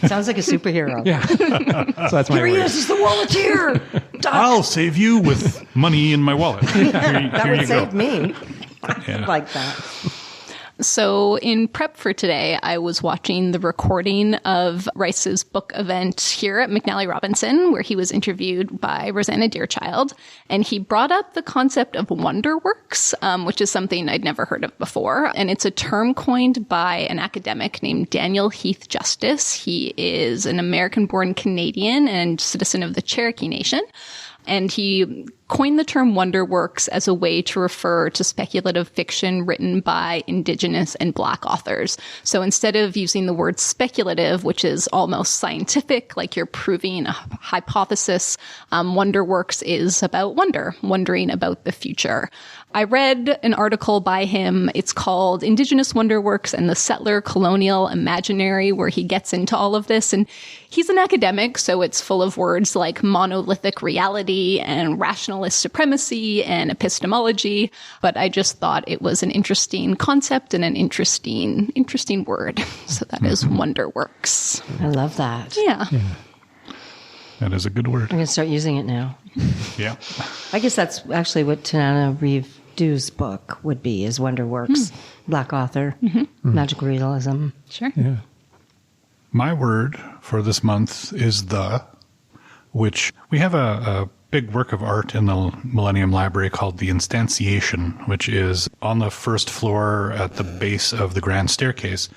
Sounds like a superhero. Yeah. So that's my Here he word. is, he's the Walleteer. I'll save you with money in my wallet. Here That you would go. save me. Yeah. Like that. So in prep for today, I was watching the recording of Rice's book event here at McNally Robinson, where he was interviewed by Rosanna Deerchild. And he brought up the concept of wonderworks, which is something I'd never heard of before. And it's a term coined by an academic named Daniel Heath Justice. He is an American-born Canadian and citizen of the Cherokee Nation. And he coined the term wonderworks as a way to refer to speculative fiction written by Indigenous and Black authors. So instead of using the word speculative, which is almost scientific, like you're proving a hypothesis, wonderworks is about wondering about the future. I read an article by him. It's called Indigenous Wonderworks and the Settler Colonial Imaginary, where he gets into all of this. And he's an academic, so it's full of words like monolithic reality and rationalist supremacy and epistemology. But I just thought it was an interesting concept and an interesting word. So that is wonderworks. I love that. Yeah. That is a good word. I'm going to start using it now. Yeah. I guess that's actually what Tanana Reeve Dew's book would be, is Wonderworks. Black author, magical realism. Sure. Yeah. My word for this month is the, which we have a big work of art in the Millennium Library called The Instantiation, which is on the first floor at the base of the grand staircase,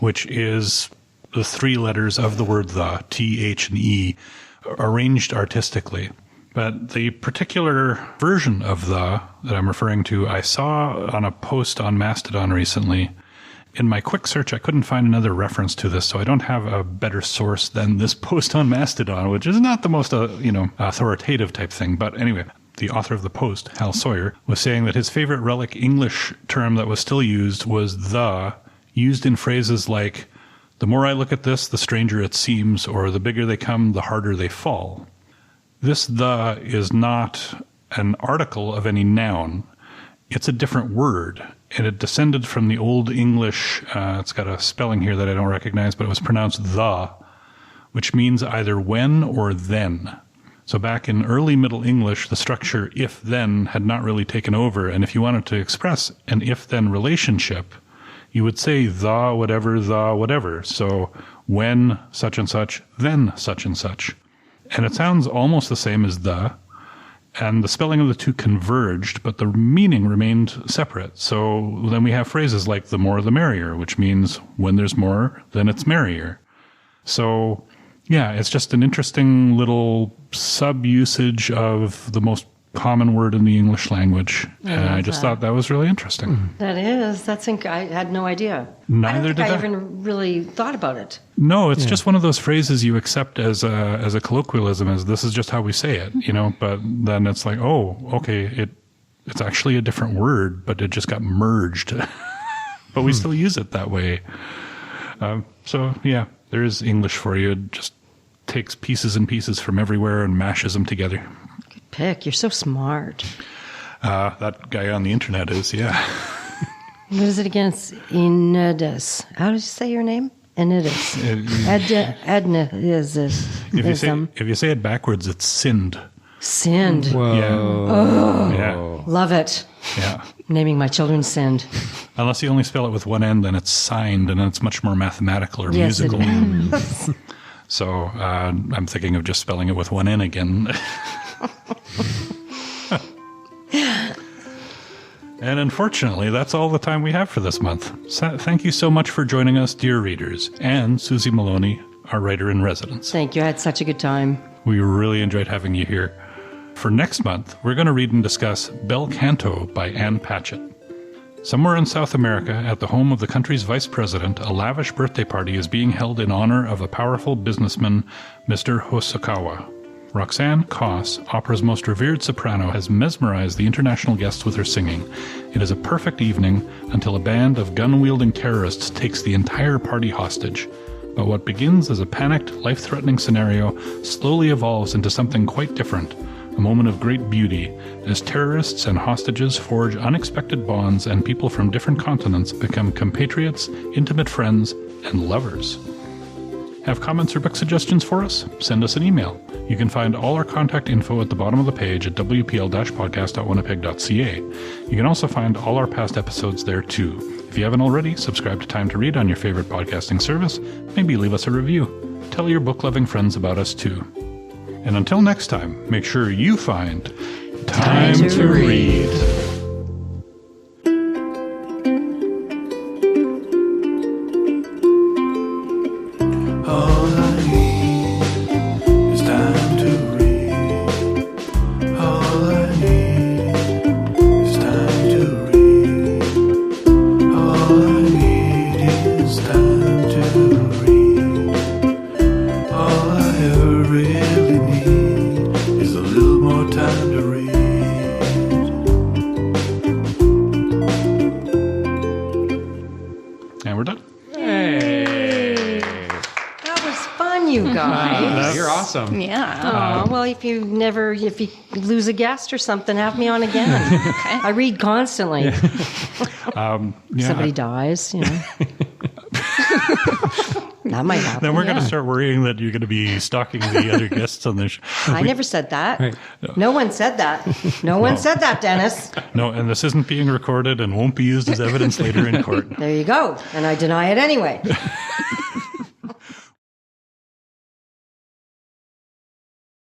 which is the three letters of the word the, T, H, and E, arranged artistically. But the particular version of the that I'm referring to, I saw on a post on Mastodon recently. In my quick search, I couldn't find another reference to this, so I don't have a better source than this post on Mastodon, which is not the most, authoritative type thing. But anyway, the author of the post, Hal Sawyer, was saying that his favorite relic English term that was still used was the, used in phrases like, the more I look at this, the stranger it seems, or the bigger they come, the harder they fall. This the is not an article of any noun. It's a different word, and it descended from the Old English. It's got a spelling here that I don't recognize, but it was pronounced the, which means either when or then. So back in early Middle English, the structure if-then had not really taken over, and if you wanted to express an if-then relationship, you would say the whatever. So when such and such, then such and such. And it sounds almost the same as the, and the spelling of the two converged, but the meaning remained separate. So then we have phrases like the more the merrier, which means when there's more, then it's merrier. So yeah, it's just an interesting little sub-usage of the most common word in the English language. And I just thought that was really interesting. That is. I had no idea. Neither did I. I even really thought about it. No, it's just one of those phrases you accept as a colloquialism, as this is just how we say it, but then it's like, oh, okay, it's actually a different word, but it just got merged. But we still use it that way. So yeah, there is English for you. It just takes pieces and pieces from everywhere and mashes them together. Good pick. You're so smart. That guy on the internet is, yeah. What is it again? It's Enidus. How did you say your name? Enidus. Edna is this. If you say it backwards, it's sinned. Sinned. Whoa. Yeah. Oh. Yeah. Love it. Yeah. Naming my children Sinned. Unless you only spell it with one N, then it's signed, and then it's much more mathematical or Yes, musical. it is. So I'm thinking of just spelling it with one N again. And unfortunately, that's all the time we have for this month. So thank you so much for joining us, dear readers, and Susie Maloney, our writer-in-residence. Thank you. I had such a good time. We really enjoyed having you here. For next month, we're going to read and discuss Bel Canto by Anne Patchett. Somewhere in South America, at the home of the country's vice president, a lavish birthday party is being held in honor of a powerful businessman, Mr. Hosokawa. Roxanne Koss, opera's most revered soprano, has mesmerized the international guests with her singing. It is a perfect evening until a band of gun-wielding terrorists takes the entire party hostage. But what begins as a panicked, life-threatening scenario slowly evolves into something quite different, a moment of great beauty, as terrorists and hostages forge unexpected bonds and people from different continents become compatriots, intimate friends, and lovers. Have comments or book suggestions for us? Send us an email. You can find all our contact info at the bottom of the page at wpl-podcast.winnipeg.ca. You can also find all our past episodes there too. If you haven't already, subscribe to Time to Read on your favorite podcasting service. Maybe leave us a review. Tell your book-loving friends about us too. And until next time, make sure you find time to read. All I need is time to read. All I need is time to read. All I need is time to read. All I ever really need is a little more time to read. And we're done. That was fun, you guys. You're awesome. Yeah. Well, if you lose a guest or something, have me on again. I read constantly. Yeah. Somebody dies, That might happen. Then we're going to start worrying that you're going to be stalking the other guests on this show. I never said that. Right. No one said that. No one said that, Dennis. No, and this isn't being recorded and won't be used as evidence later in court. There you go. And I deny it anyway.